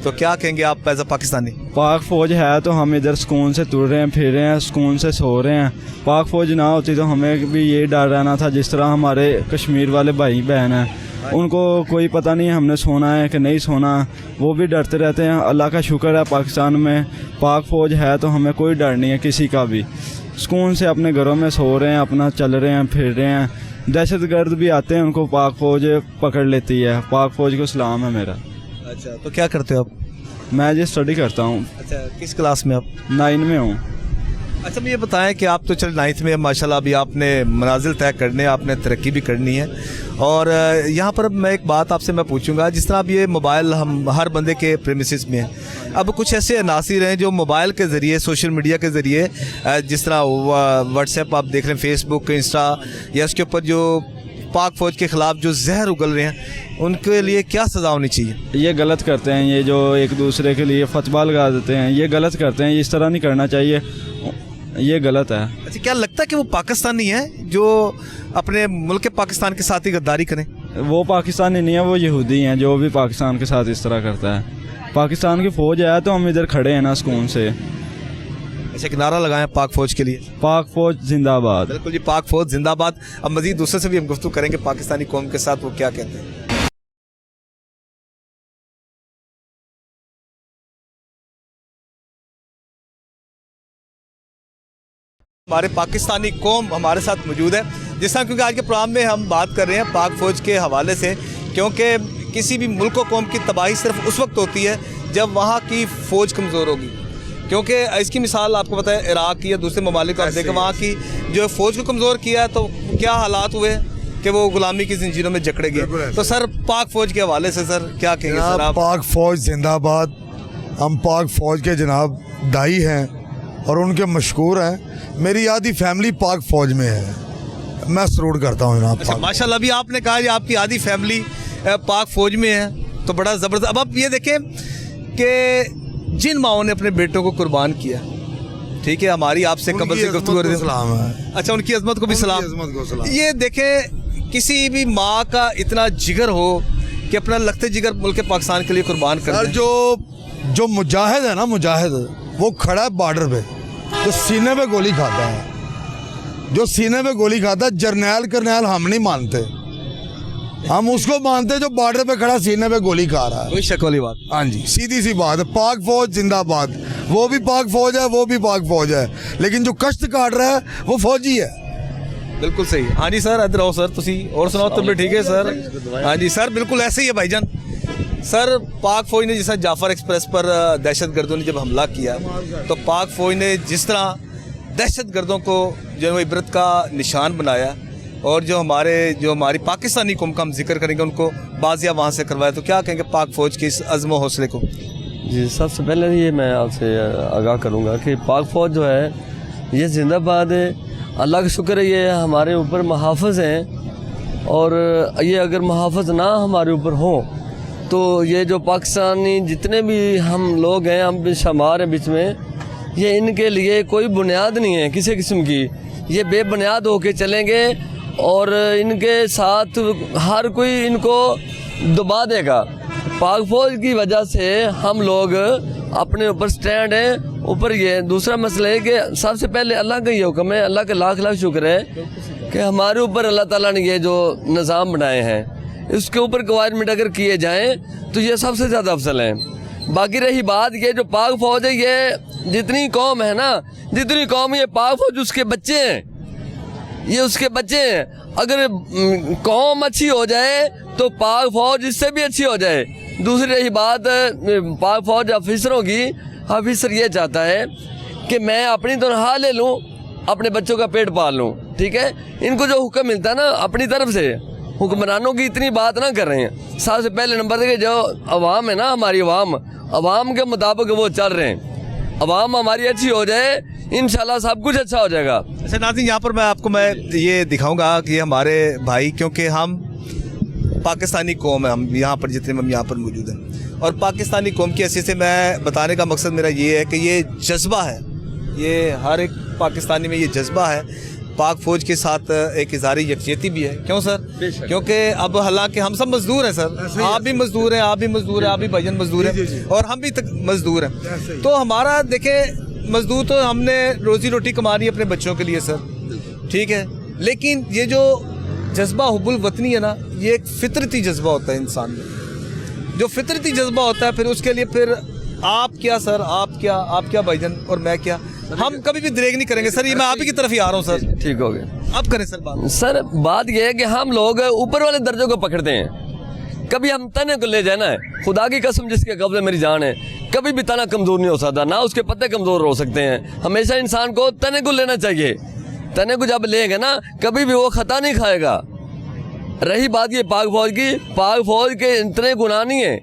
तो क्या कहेंगे आप एज अ पाकिस्तानी? पाक फ़ौज है तो हम इधर सुकून से तुर रहे हैं, फिर रहे हैं, सुकून से सो रहे हैं। पाक फ़ौज ना होती तो हमें भी ये डर रहना था, जिस तरह हमारे कश्मीर वाले भाई बहन हैं, उनको कोई पता नहीं हमने सोना है कि नहीं सोना, वो भी डरते रहते हैं। अल्लाह का शुक्र है पाकिस्तान में पाक फ़ौज है तो हमें कोई डर नहीं है किसी का भी। सुकून से अपने घरों में सो रहे हैं, अपना चल रहे हैं, फिर रहे हैं। दहशतगर्द भी आते हैं, उनको पाक फ़ौज पकड़ लेती है। पाक फ़ौज को सलाम है मेरा। अच्छा, तो क्या करते हो आप? मैं जी स्टडी करता हूँ। अच्छा, किस क्लास में आप? 9 में हूँ। अच्छा, मुझे बताएं कि आप तो चल 9th में, माशाल्लाह अभी आपने मनाजिल तय करने, आपने तरक्की भी करनी है। और यहाँ पर मैं एक बात आपसे मैं पूछूंगा, जिस तरह अब ये मोबाइल हम हर बंदे के प्रेमिसेस में है, अब कुछ ऐसे अनासिर हैं जो मोबाइल के ज़रिए, सोशल मीडिया के ज़रिए, जिस तरह व्हाट्सएप आप देख रहे हैं, फेसबुक, इंस्टा, या उसके ऊपर जो पाक फ़ौज के ख़िलाफ़ जो जहर उगल रहे हैं, उनके लिए क्या सज़ा होनी चाहिए? ये गलत करते हैं, ये जो एक दूसरे के लिए फतवा लगा देते हैं, ये गलत करते हैं। इस तरह नहीं करना चाहिए, ये गलत है। अच्छा, क्या लगता है कि वो पाकिस्तानी हैं जो अपने मुल्क के पाकिस्तान के साथ ही गद्दारी करें? वो पाकिस्तानी नहीं है, वो यहूदी हैं जो भी पाकिस्तान के साथ इस तरह करता है। पाकिस्तान की फ़ौज है तो हम इधर खड़े हैं ना सुकून से। अच्छा, एक नारा लगाएं पाक फौज के लिए। पाक फौज जिंदाबाद। बिल्कुल जी, पाक फौज जिंदाबाद। अब मजीद दूसरे से भी हम गुफ्तगू करेंगे पाकिस्तानी कौम के साथ, वो क्या कहते हैं। हमारे पाकिस्तानी कौम हमारे साथ मौजूद है, जिस तरह क्योंकि आज के प्रोग्राम में हम बात कर रहे हैं पाक फ़ौज के हवाले से, क्योंकि किसी भी मुल्क व कौम की तबाही सिर्फ उस वक्त होती है जब वहाँ की फ़ौज कमज़ोर होगी। क्योंकि इसकी मिसाल आपको पता है इराक़ की या दूसरे ममालिक को आप देखें, वहाँ की जो फ़ौज को कमज़ोर किया है तो क्या हालात हुए कि वो गुलामी की ज़ंजीरों में जकड़े गए। तो सर पाक फ़ौज के हवाले से सर क्या कहेंगे सर आप? पाक फ़ौज जिंदाबाद। हम पाक फ़ौज के जनाब दाई हैं और उनके मशहूर हैं। मेरी आधी फैमिली पाक फ़ौज में है, मैं सरूर करता हूँ जनाब। अच्छा, माशाल्लाह। अभी आपने कहा कि आपकी आधी फैमिली पाक फ़ौज में है, तो बड़ा ज़बरदस्त। अब आप ये देखें कि जिन माओं ने अपने बेटों को कुर्बान किया, ठीक है, हमारी आपसे कबल से गुफ्तगू सलाम है। अच्छा, उनकी अजमत को भी सलाम। ये देखें किसी भी माँ का इतना जिगर हो कि अपना लगते जिगर मुल्क पाकिस्तान के लिए कुर्बान कर दे। जो मुजाहिद है ना, मुजाहिद वो खड़ा है बॉर्डर पे, जो सीने पे गोली खाता है, जो सीने पे गोली खाता है, जर्नैल करनैल हम नहीं मानते, हम उसको मानते जो बॉर्डर पे खड़ा सीने पे गोली खा रहा है। कोई शक वाली बात। हाँ जी, सीधी सी बात है। पाक फौज जिंदाबाद। वो भी पाक फौज है, वो भी पाक फौज है, लेकिन जो कष्ट काट रहा है वो फौजी है। बिल्कुल सही। हाँ जी सर, इधर आओ सर, तुसी और सुनाओ तुम भी ठीक है सर? हाँ जी सर, बिल्कुल ऐसे ही है भाईजान। सर पाक फौज ने जैसा जाफर एक्सप्रेस पर दहशतगर्दों ने जब हमला किया, तो पाक फौज ने जिस तरह दहशतगर्दों को जो है इबरत का निशान बनाया, और जो हमारी पाकिस्तानी कौम का हम जिक्र करेंगे, उनको बाजिया वहाँ से करवाया, तो क्या कहेंगे पाक फौज के इस अज़्म व हौसले को? जी, सबसे पहले ये मैं आपसे आगाह करूँगा कि पाक फौज जो है ये जिंदाबाद है। अल्लाह का शुक्र है, ये हमारे ऊपर मुहाफ़िज़ हैं, और ये अगर मुहाफ़िज़ ना हमारे ऊपर हों तो ये जो पाकिस्तानी जितने भी हम लोग हैं, हम भी शुमार हैं बीच में, ये इनके लिए कोई बुनियाद नहीं है किसी किस्म की। ये बेबुनियाद होके चलेंगे और इनके साथ हर कोई इनको दबा देगा। पाक फौज की वजह से हम लोग अपने ऊपर स्टैंड हैं ऊपर। ये दूसरा मसला है कि सबसे पहले अल्लाह का ये हुक्म है, अल्लाह का लाख लाख शुक्र है कि हमारे ऊपर अल्लाह ताला ने ये जो निज़ाम बनाए हैं, इसके ऊपर गवर्नमेंट अगर किए जाएं तो ये सबसे ज़्यादा अफसल है। बाकी रही बात ये जो पाक फौज है, ये जितनी कौम है ना, जितनी कौम ये पाक फौज उसके बच्चे हैं, ये उसके बच्चे हैं। अगर कौम अच्छी हो जाए तो पाक फौज इससे भी अच्छी हो जाए। दूसरी रही बात पाक फौज ऑफिसरों की, ऑफिसर ये चाहता है कि मैं अपनी तनख्वाह ले लूँ, अपने बच्चों का पेट पाल लूँ, ठीक है। इनको जो हुक्म मिलता है ना अपनी तरफ से, हुक्मरानों की इतनी बात ना कर रहे हैं। सबसे पहले नंबर देखिए, जो अवाम है ना, हमारी अवाम के मुताबिक वो चल रहे हैं। अवाम हमारी अच्छी हो जाए, इंशाल्लाह सब कुछ अच्छा हो जाएगा। अच्छा नाज़रीन, यहाँ पर मैं ये दिखाऊंगा कि हमारे भाई, क्योंकि हम पाकिस्तानी कौम है, हम यहाँ पर जितने हम यहाँ पर मौजूद हैं, और पाकिस्तानी कौम की हैसियत से मैं बताने का मकसद मेरा ये है कि ये जज्बा है, ये हर एक पाकिस्तानी में ये जज्बा है। पाक फ़ौज के साथ एक इज़हारी यकजहती भी है। क्यों सर? क्योंकि अब हालांकि हम सब मजदूर हैं सर, आप भी मजदूर हैं, आप भी मजदूर हैं, आप भी भाईजान मजदूर हैं, और हम भी मजदूर हैं। तो हमारा देखें, मजदूर तो हमने रोज़ी रोटी कमानी है अपने बच्चों के लिए सर, ठीक है, लेकिन ये जो जज्बा हुब्बुल वतनी है ना, ये एक फितरती जज्बा होता है इंसान में। जो फितरती जज्बा होता है, फिर उसके लिए फिर आप क्या सर, आप क्या भाईजान, और मैं क्या, हम कभी भी दरेग नहीं करेंगे सर। ये मैं आप ही की तरफ ही आ रहा हूँ सर। ठीक हो गया, अब करें सर बात। सर बात यह है कि हम लोग ऊपर वाले दर्जों को पकड़ते हैं। कभी हम तने को ले जाना है, खुदा की कसम जिसके कब्ज़े मेरी जान है, कभी भी तना कमज़ोर नहीं हो सकता, ना उसके पत्ते कमज़ोर हो सकते हैं। हमेशा इंसान को तने को लेना चाहिए। तने को जब लेंगे ना, कभी भी वो खता नहीं खाएगा। रही बात ये पाक फौज की, पाक फौज के इतने गुनाह नहीं है।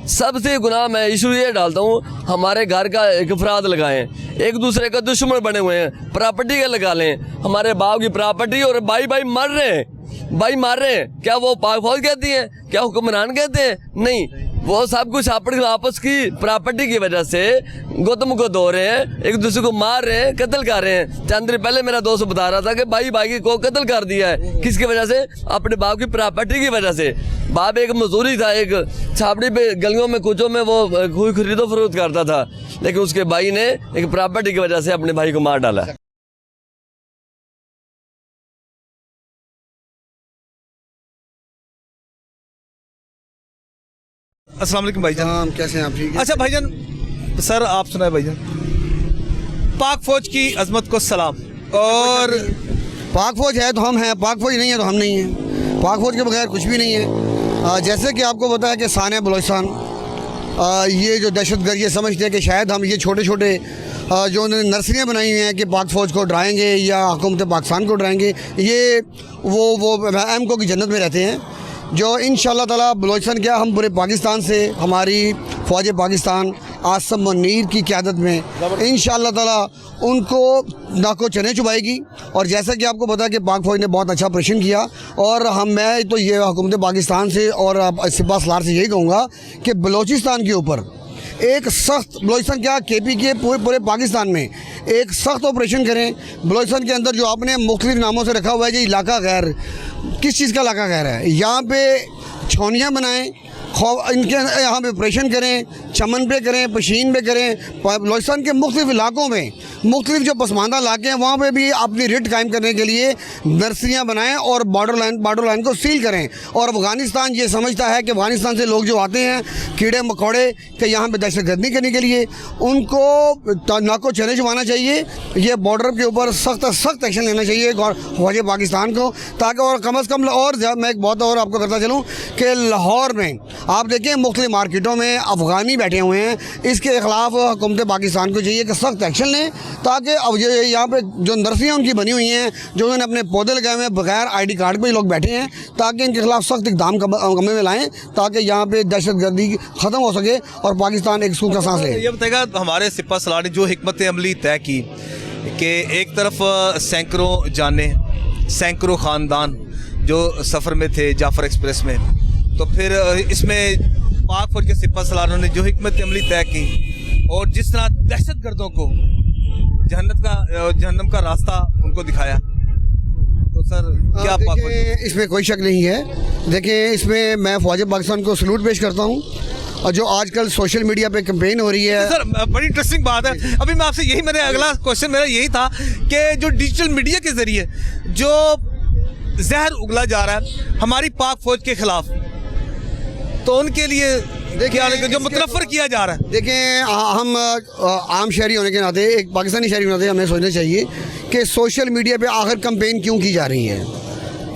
सबसे गुनाह मैं इशू ये डालता हूँ, हमारे घर का एक अफराद लगाएं, एक दूसरे का दुश्मन बने हुए हैं, प्रॉपर्टी का लगा लें, हमारे बाप की प्रॉपर्टी, और भाई भाई मर रहे हैं, भाई मार रहे हैं, क्या वो पाक फौज कहती है? क्या हुक्मरान कहते हैं? नहीं, वो सब कुछ अपने आपस की प्रॉपर्टी की वजह से गौतम को धो रहे हैं, एक दूसरे को मार रहे हैं, कत्ल कर रहे हैं। चंद दिन पहले मेरा दोस्त बता रहा था कि भाई भाई को कत्ल कर दिया है, किसकी वजह से? अपने बाप की प्रॉपर्टी की वजह से। बाप एक मजदूरी था, एक छापड़ी पे गलियों में कुचों में वो कोई खरीदो फरोख्त करता था, लेकिन उसके भाई ने एक प्रॉपर्टी की वजह से अपने भाई को मार डाला। अस्सलाम वालेकुम भाईजान। कैसे हैं आप? ठीक अच्छा भाईजान, सर आप सुनाए भाईजान, पाक फौज की अजमत को सलाम। और पाक फौज है तो हम हैं, पाक फौज नहीं है तो हम नहीं हैं। पाक फौज के बगैर कुछ भी नहीं है। जैसे कि आपको पता है कि साने बलोचिस्तान ये जो दहशतगर्द ये समझते हैं कि शायद हम ये छोटे छोटे जो उन्होंने नर्सरियाँ बनाई हुई हैं कि पाक फ़ौज को डराएंगे या हुकूमत पाकिस्तान को डराएंगे, ये वो एमको की जन्नत में रहते हैं, जो इंशाअल्लाह ताला बलोचिस्तान क्या हम पूरे पाकिस्तान से हमारी फ़ौज पाकिस्तान आसम मुनीर की क़यादत में इंशाअल्लाह ताला उनको नाको चने चुबाएगी। और जैसा कि आपको पता है कि पाक फ़ौज ने बहुत अच्छा ऑपरेशन किया, और मैं तो ये हुकूमत पाकिस्तान से और सिपा सलार से यही कहूँगा कि बलोचिस्तान के ऊपर एक सख्त, बलोचिस्तान क्या KP के पूरे पाकिस्तान में एक सख्त ऑपरेशन करें। बलोचिस्तान के अंदर जो आपने मुख्तलिफ नामों से रखा हुआ है, ये इलाका गैर, किस चीज़ का इलाका गैर है? यहाँ पे छौनियाँ बनाएं, इनके यहाँ पे ऑपरेशन करें, चमन पे करें, पशीन पे करें। बलोचिस्तान के मुख्तलिफ इलाकों में मुख्तलिफ जो पसमानदा इलाके हैं वहाँ पे भी अपनी रिट कायम करने के लिए नर्सरियाँ बनाएं और बॉर्डर लाइन को सील करें। और अफ़गानिस्तान ये समझता है कि अफ़गानिस्तान से लोग जो आते हैं कीड़े मकोड़े के यहाँ पे दहशतगर्दी करने के लिए, उनको नाको चने छुपाना चाहिए। ये बॉर्डर के ऊपर सख्त एक्शन लेना चाहिए फ़ौज पाकिस्तान को, ताकि और कम अज़ कम, और मैं एक बहुत और आपको करता चलूँ कि लाहौर में आप देखें मुख्तलिफ मार्केटों में अफ़गानी बैठे हुए हैं। इसके ख़िलाफ़ हुकूमत पाकिस्तान को चाहिए कि सख्त एक्शन लें, ताकि अब यहाँ पे जो नर्सरियाँ उनकी बनी हुई हैं, जो उन्होंने अपने पौधे लगाए हुए हैं, बगैर ID कार्ड पे लोग बैठे हैं, ताकि इनके खिलाफ सख्त इक़दाम कमे में लाएँ, ताकि यहाँ पे दहशतगर्दी ख़त्म हो सके और पाकिस्तान एक सुकून का सांस ले। ये बताएगा हमारे सिपा सलार ने जो हिकमत अमली तय की कि एक तरफ सैकड़ों जाने, सैकड़ों ख़ानदान जो सफ़र में थे जाफ़र एक्सप्रेस में, तो फिर इसमें पाक फौज के सिपा सलारों ने जो हिकमत अमली तय की और जिस तरह दहशतगर्दों को जहन्नम का रास्ता उनको दिखाया, तो सर क्या पाक फौज? इसमें कोई शक नहीं है। देखिए, इसमें मैं फ़ौज पाकिस्तान को सलूट पेश करता हूँ। और जो आजकल सोशल मीडिया पे कैंपेन हो रही है, सर बड़ी इंटरेस्टिंग बात है। अभी मैं आपसे यही, मेरे अगला क्वेश्चन मेरा यही था कि जो डिजिटल मीडिया के ज़रिए जो जहर उगला जा रहा है हमारी पाक फौज के खिलाफ, तो उनके लिए देखिए जो मुतनफ़र किया जा रहा है। देखें, हम आम शहरी होने के नाते, एक पाकिस्तानी शहरी होने के नाते हमें सोचना चाहिए कि सोशल मीडिया पे आखिर कैंपेन क्यों की जा रही है।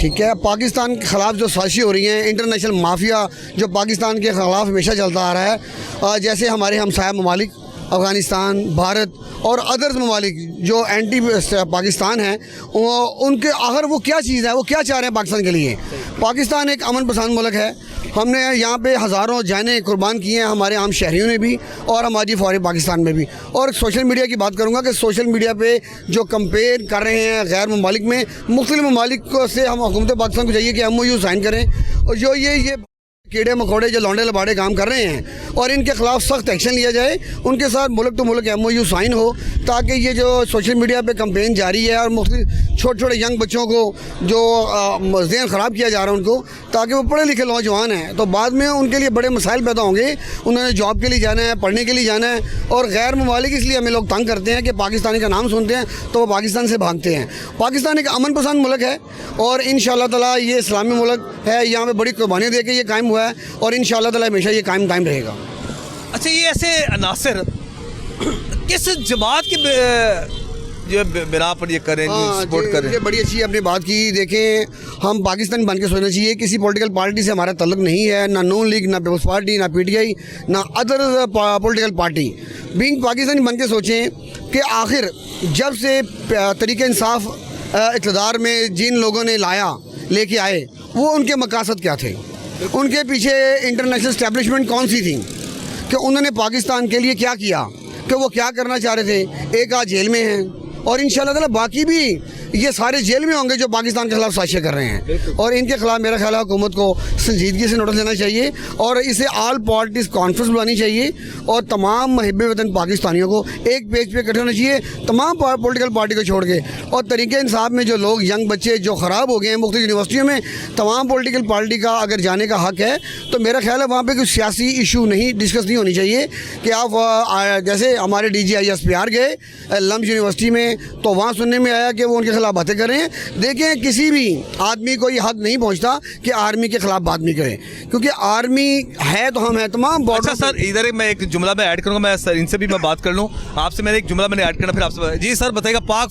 ठीक है, पाकिस्तान के ख़िलाफ़ जो साजिशें हो रही हैं, इंटरनेशनल माफिया जो पाकिस्तान के ख़िलाफ़ हमेशा चलता आ रहा है, जैसे हमारे हमसाया ममालिक अफ़गानिस्तान, भारत और अदर्स ममालिक जो एंटी पाकिस्तान हैं, उनके आखिर वो क्या चीज़ है, वो क्या चाह रहे हैं पाकिस्तान के लिए? पाकिस्तान एक अमन पसंद मुल्क है। हमने यहाँ पे हज़ारों जानें कुर्बान की हैं, हमारे आम शहरियों ने भी और हमारी फ़ौज पाकिस्तान में भी। और सोशल मीडिया की बात करूँगा कि सोशल मीडिया पे जो कंपेयर कर रहे हैं गैर ममालिक में, मुख्तलिफ ममालिक से हम हुकूमत पाकिस्तान को चाहिए कि MOU साइन करें, और जो ये कीड़े मकोड़े जो लौंडे लबाड़े काम कर रहे हैं, और इनके खिलाफ सख्त एक्शन लिया जाए, उनके साथ मुल्क तो मुल्क MOU साइन हो, ताकि ये जो सोशल मीडिया पे कैंपेन जारी है और मुख्तलिफ छोटे छोटे यंग बच्चों को जो ज़हन ख़राब किया जा रहा है उनको, ताकि वो पढ़े लिखे नौजवान हैं तो बाद में उनके लिए बड़े मसाइल पैदा होंगे। उन्होंने जॉब के लिए जाना है, पढ़ने के लिए जाना है, और गैर ममालिक इसलिए हमें लोग तंग करते हैं कि पाकिस्तानी का नाम सुनते हैं तो वो पाकिस्तान से भागते हैं। पाकिस्तान एक अमन पसंद मुल्क है और इंशाअल्लाह ताला ये इस्लामी मुल्क है, यहाँ पर बड़ी कुर्बानियाँ दे के ये कायम हुआ है और इंशाअल्लाह ताला हमेशा ये कायम रहेगा। अच्छा, ये ऐसे अनासर किस जमात के जो बिना पर ये करें, सपोर्ट करें? ये बड़ी अच्छी आपने बात की। देखें, हम पाकिस्तान बन के सोचना चाहिए, किसी पॉलिटिकल पार्टी से हमारा तल्लुक नहीं है, ना नून लीग, ना पीपल्स पार्टी, ना PTI, ना other political party. Being Pakistani बन के सोचें कि आखिर जब से तरीके इंसाफ इक़्तिदार में जिन लोगों ने लेके आए, वो उनके मकासद क्या थे? उनके पीछे इंटरनेशनल एस्टेब्लिशमेंट कौन सी थी कि उन्होंने पाकिस्तान के लिए क्या किया, कि वो क्या करना चाह रहे थे? एक आज जेल में हैं और इंशाअल्लाह ताला बाकी भी ये सारे जेल में होंगे जो पाकिस्तान के खिलाफ साजिशें कर रहे हैं, और इनके खिलाफ मेरा ख्याल है हुकूमत को संजीदगी से नोटिस लेना चाहिए और इसे ऑल पार्टीज कॉन्फ्रेंस बुलानी चाहिए और तमाम महब वतन पाकिस्तानियों को एक पेज पे इकट्ठे होना चाहिए, तमाम पॉलिटिकल पार्टी को छोड़ के। और तरीके इंसाफ में जो लोग यंग बच्चे जो ख़राब हो गए हैं मुख्तलिफ यूनिवर्सिटियों में, तमाम पॉलिटिकल पार्टी का अगर जाने का हक है, तो मेरा ख्याल है वहाँ पर कोई सियासी इशू नहीं डिस्कस नहीं होनी चाहिए कि आप जैसे हमारे DGISPR गए लम्स यूनिवर्सिटी में, तो वहाँ सुनने में आया कि वो उनके खिलाफ बातें कर रहे हैं। देखें, किसी भी आदमी को ये हक नहीं पहुँचता कि आर्मी के खिलाफ बात नहीं करें, क्योंकि आर्मी है तो हम हैं तमाम बॉर्डर। अच्छा सर, इधर मैं एक जुमला में ऐड करूँगा, मैं सर इनसे भी मैं बात कर लूँ, आपसे मैंने एक जुमला मैंने ऐड करना, फिर आपसे। जी सर बताइएगा, पाक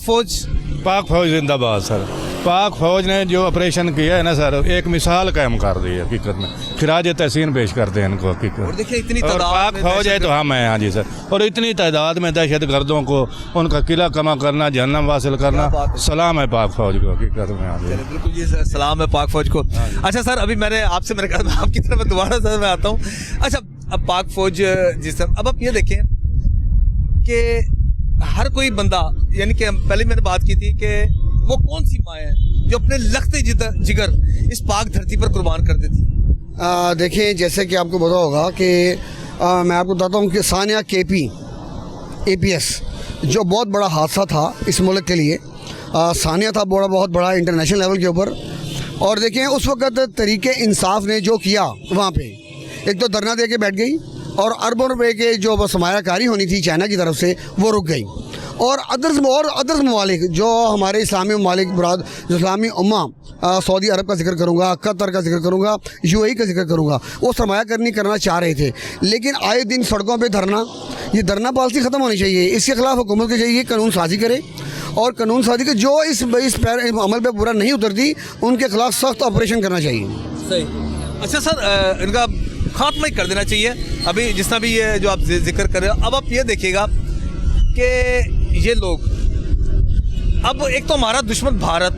फौज जिंदाबाद सर। पाक फौज ने जो ऑपरेशन किया है ना सर, एक मिसाल कायम कर दी है हकीकत में, खिराज तहसीन पेश करते हैं इनको हकीकत। और देखिए इतनी और तादाद पाक में फौज है तो हम हैं, हाँ जी सर। और इतनी तादाद में दहशत गर्दों को उनका किला कमा करना, जहन्नम हासिल करना, सलाम है पाक फौज को हकीकत में। हाँ जी बिल्कुल जी सर, सलाम है पाक फौज को। अच्छा सर, अभी मैंने आपसे मैंने कहा आपकी तरफ दोबारा सर मैं आता हूँ। अच्छा, अब पाक फौज जी सर, अब आप ये देखें कि हर कोई बंदा, यानी कि पहले मैंने बात की थी कि वो कौन सी माँ है जो अपने लखते जिगर इस पाक धरती पर कुर्बान कर देती। देखिए, जैसे कि आपको पता होगा कि मैं आपको बताता हूँ कि सानिया KP APS जो बहुत बड़ा हादसा था इस मुल्क के लिए, सानिया था बहुत बड़ा इंटरनेशनल लेवल के ऊपर। और देखें उस वक़्त तरीके इंसाफ ने जो किया वहाँ पे, एक तो धरना दे के बैठ गई और अरबों रुपए के जो सरमायाकारी होनी थी चाइना की तरफ से वो रुक गई। और अदर्स ममालिक जो हमारे इस्लामी ममालिक मुराद इस्लामी उम्मा, सऊदी अरब का जिक्र करूँगा, कतर का जिक्र करूँगा, UAE का जिक्र करूँगा, वो सरमायाकारी करना चाह रहे थे। लेकिन आए दिन सड़कों पे धरना, ये धरना पॉलिसी ख़त्म होनी चाहिए। इसके खिलाफ हुकूमत को चाहिए कानून साजी करे, और कानून साजी के जो इस अमल पे पूरा नहीं उतरती उनके खिलाफ सख्त ऑपरेशन करना चाहिए। सही। अच्छा सर, इनका खात्मा ही कर देना चाहिए। अभी जिस तरह भी ये जो आप जिक्र कर रहे हो, अब आप ये देखिएगा कि ये लोग, अब एक तो हमारा दुश्मन भारत,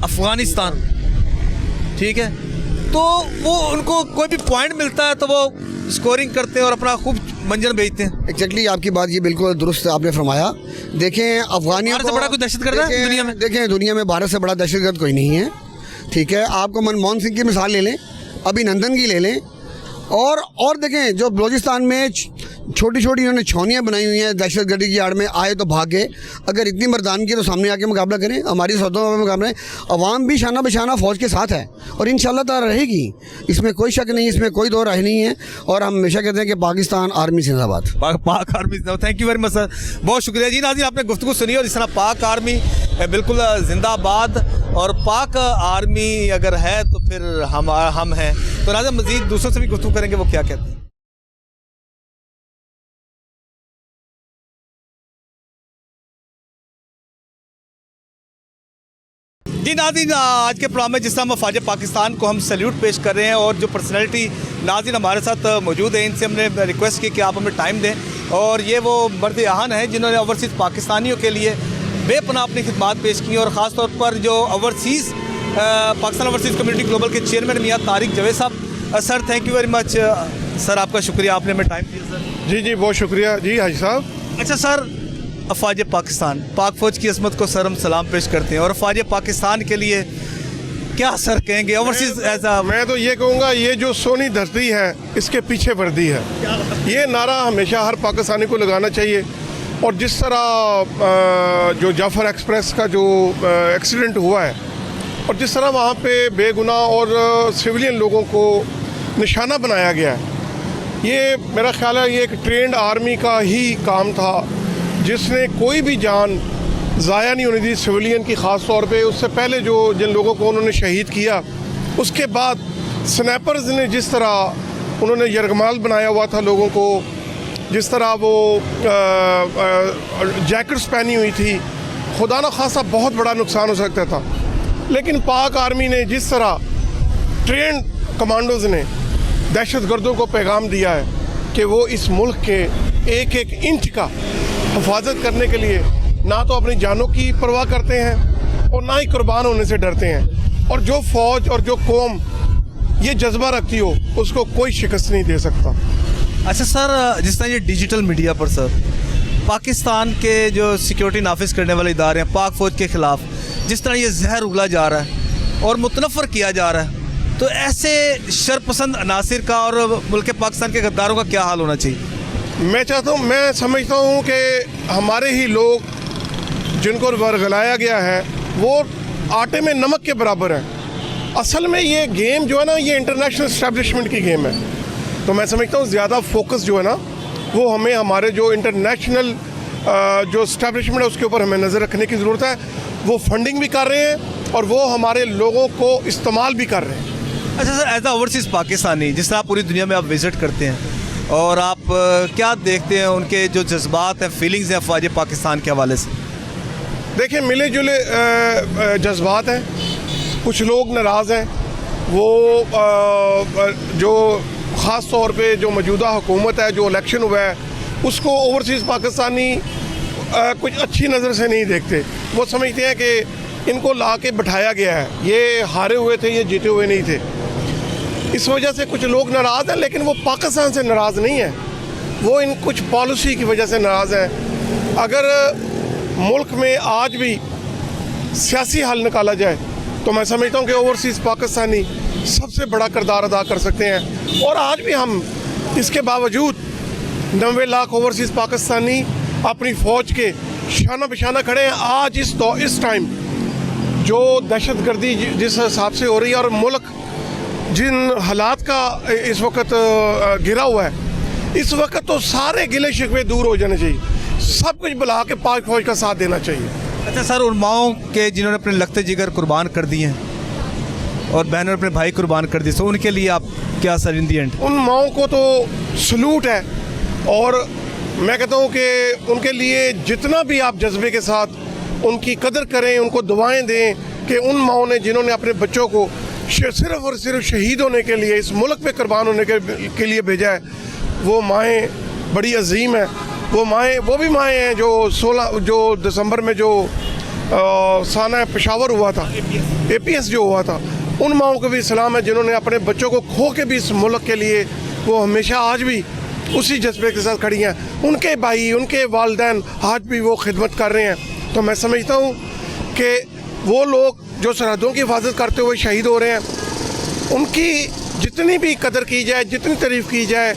अफगानिस्तान, ठीक है, तो वो उनको कोई भी पॉइंट मिलता है तो वो स्कोरिंग करते हैं और अपना खूब मंजन बेचते हैं। एग्जैक्टली, आपकी बात ये बिल्कुल दुरुस्त आपने फरमाया। दखें, अफगानियों से बड़ा कोई दहशतगर्द है दुनिया में? देखें, दुनिया में भारत से बड़ा दहशतगर्द कोई नहीं है, ठीक है। आपको मनमोहन सिंह की मिसाल ले लें, अभिनंदन की ले लें, और देखें जो बलूचिस्तान में छोटी छोटी इन्होंने छावनियाँ बनाई हुई हैं दहशतगर्दी की आड़ में, आए तो भागे। अगर इतनी मर्दानगी है तो सामने आके मुकाबला करें, हमारी सौदों में मुकाबला है। अवाम भी शाना बशाना फ़ौज के साथ है और इंशाल्लाह ताला रहेगी, इसमें कोई शक नहीं, इसमें कोई दो राय नहीं है। और हम हमेशा कहते हैं कि पाकिस्तान आर्मी जिंदाबाद, पाक आर्मी जिंदाबाद। Thank you very much sir, बहुत शुक्रिया जी। नाज़रीन, आपने गुफ्तगू सुनी और इस तरह पाक आर्मी बिल्कुल जिंदाबाद, और पाक आर्मी अगर है तो फिर हम हैं। तो नाज़रीन, मज़ीद दूसरों से भी गुफ्तगू करेंगे वो क्या कहते हैं। जी नाज़रीन, आज के प्रोग्राम में जिस तरह वफाज पाकिस्तान को हम सैल्यूट पेश कर रहे हैं, और जो पर्सनैलिटी नाज़रीन हमारे साथ मौजूद है, इनसे हमने रिक्वेस्ट की कि आप हमें टाइम दें। और ये वो मर्द आहान हैं जिन्होंने ओवरसीज़ पाकिस्तानियों के लिए बेपनाह अपनी खिदमात पेश की, और ख़ास तौर पर जो overseas Pakistan overseas community global के चेयरमैन मियां तारिक जवेद साहब। Sir thank you very much sir, आपका शुक्रिया, आपने हमें टाइम दिया सर। जी बहुत शुक्रिया जी हाजी साहब। अच्छा सर, अफवाज पाकिस्तान, पाक फ़ौज की अज़मत को सर हम सलाम पेश करते हैं, और अफवाज पाकिस्तान के लिए क्या सर कहेंगे ओवरसीज़ ऐसा? मैं तो ये कहूँगा, ये जो सोनी धरती है इसके पीछे वर्दी है, ये नारा हमेशा हर पाकिस्तानी को लगाना चाहिए। और जिस तरह जो जाफ़र एक्सप्रेस का जो एक्सीडेंट हुआ है, और जिस तरह वहाँ पे बेगुनाह और सिविलियन लोगों को निशाना बनाया गया है, ये मेरा ख्याल है ये एक ट्रेंड आर्मी का ही काम था, जिसने कोई भी जान ज़ाया नहीं होने दी सिविलियन की, ख़ास तौर पे उससे पहले जो जिन लोगों को उन्होंने शहीद किया, उसके बाद स्नैपर्स ने जिस तरह उन्होंने यरगमाल बनाया हुआ था लोगों को, जिस तरह वो जैकेट्स पहनी हुई थी, खुदा न खासा बहुत बड़ा नुकसान हो सकता था। लेकिन पाक आर्मी ने जिस तरह ट्रेन कमांडोज़ ने दहशतगर्दों को पैगाम दिया है कि वो इस मुल्क के एक एक इंच का हिफाजत करने के लिए ना तो अपनी जानों की परवाह करते हैं और ना ही कुर्बान होने से डरते हैं, और जो फ़ौज और जो कौम ये जज्बा रखती हो उसको कोई शिकस्त नहीं दे सकता। अच्छा सर, जिस तरह ये डिजिटल मीडिया पर सर पाकिस्तान के जो सिक्योरिटी नाफिज करने वाले इदारे हैं पाक फ़ौज के ख़िलाफ़ जिस तरह ये जहर उगला जा रहा है और मुतनफ़र किया जा रहा है, तो ऐसे शरपसंद अनासिर का और मुल्क पाकिस्तान के गद्दारों का क्या हाल होना चाहिए? मैं समझता हूँ कि हमारे ही लोग जिनको वर्गलाया गया है वो आटे में नमक के बराबर है। असल में ये गेम जो है ना, ये इंटरनेशनल इस्टेब्लिशमेंट की गेम है। तो मैं समझता हूँ ज़्यादा फोकस जो है ना वो हमें हमारे जो इंटरनेशनल जो इस्टेब्लिशमेंट है उसके ऊपर हमें नज़र रखने की ज़रूरत है। वो फंडिंग भी कर रहे हैं और वो हमारे लोगों को इस्तेमाल भी कर रहे हैं। अच्छा sir, as a overseas Pakistani, जिस तरह पूरी दुनिया में आप विज़िट करते हैं और आप क्या देखते हैं, उनके जो जज्बात हैं, फीलिंग्स हैं अफवाज पाकिस्तान के हवाले से? देखिए, मिले जुले जज्बात हैं। कुछ लोग नाराज़ हैं। वो जो ख़ास तौर पे जो मौजूदा हुकूमत है, जो इलेक्शन हुआ है, उसको ओवरसीज़ पाकिस्तानी कुछ अच्छी नज़र से नहीं देखते। वो समझते हैं कि इनको ला के बिठाया गया है, ये हारे हुए थे, ये जीते हुए नहीं थे। इस वजह से कुछ लोग नाराज़ हैं, लेकिन वो पाकिस्तान से नाराज़ नहीं है, वो इन कुछ पॉलिसी की वजह से नाराज़ हैं। अगर मुल्क में आज भी सियासी हल निकाला जाए तो मैं समझता हूँ कि ओवरसीज़ पाकिस्तानी सबसे बड़ा किरदार अदा कर सकते हैं। और आज भी हम इसके बावजूद 90 लाख ओवरसीज़ पाकिस्तानी अपनी फ़ौज के शाना बिशाना खड़े हैं। आज इस टाइम जो दहशतगर्दी जिस हिसाब से हो रही है और मुल्क जिन हालात का इस वक्त घिरा हुआ है, इस वक्त तो सारे गिले शिकवे दूर हो जाने चाहिए। सब कुछ बुला के पाक फ़ौज का साथ देना चाहिए। अच्छा सर, उन माओं के जिन्होंने अपने लखते जिगर कुर्बान कर दिए हैं और बहनों ने अपने भाई कुर्बान कर दिए, तो उनके लिए आप क्या सर इन दी एंड? उन माओं को तो सलूट है और मैं कहता हूँ कि उनके लिए जितना भी आप जज्बे के साथ उनकी कदर करें, उनको दुआएं दें कि उन माओं ने जिन्होंने अपने बच्चों को सिर्फ और सिर्फ शहीद होने के लिए, इस मुल्क पे कुर्बान होने के लिए भेजा है, वो माएँ बड़ी अजीम है। वो भी माएँ हैं जो दिसंबर में जो साना पेशावर हुआ था, APS जो हुआ था, उन माओं को भी सलाम है जिन्होंने अपने बच्चों को खो के भी इस मुल्क के लिए वो हमेशा आज भी उसी जज्बे के साथ खड़ी हैं। उनके भाई, उनके वालिदैन आज भी वो खिदमत कर रहे हैं। तो मैं समझता हूँ कि वो लोग जो सरहदों की हिफाजत करते हुए शहीद हो रहे हैं, उनकी जितनी भी कदर की जाए, जितनी तारीफ़ की जाए,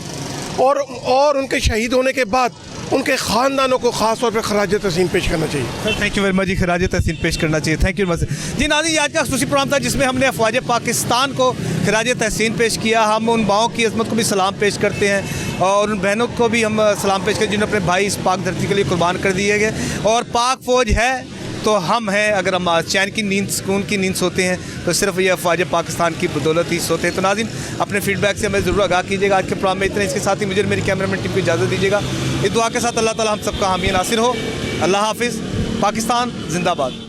और उनके शहीद होने के बाद उनके ख़ानदानों को ख़ास तौर पर खराज तहसीन पेश करना चाहिए। Sir thank you very much जी, खराज तहसीन पेश करना चाहिए। थैंक यू वेरी मच जी। नाज़रीन, आज का खुसूसी प्रोग्राम था जिसमें हमने अफवाज पाकिस्तान को खराज तहसीन पेश किया। हम उन माओं की अज़मत को भी सलाम पेश करते हैं और उन बहनों को भी हम सलाम पेश करते हैं जिन्होंने अपने भाई इस पाक धरती के लिए कुर्बान कर दिए गए। और पाक फ़ौज है तो हम हैं। अगर हम चैन की नींद, सुकून की नींद सोते हैं तो सिर्फ ये अफवाज पाकिस्तान की बदौलत ही सोते हैं। तो नाज़रीन, अपने फीडबैक से हमें ज़रूर आगाह कीजिएगा। आज के प्रोग्राम में इतना, इसके साथ ही मुझे मेरी कैमरामैन टीम को इजाज़त दीजिएगा। इस दुआ के साथ अल्लाह ताला हम सबका हामी नासिर हो। अल्लाह हाफिज़। पाकिस्तान जिंदाबाद।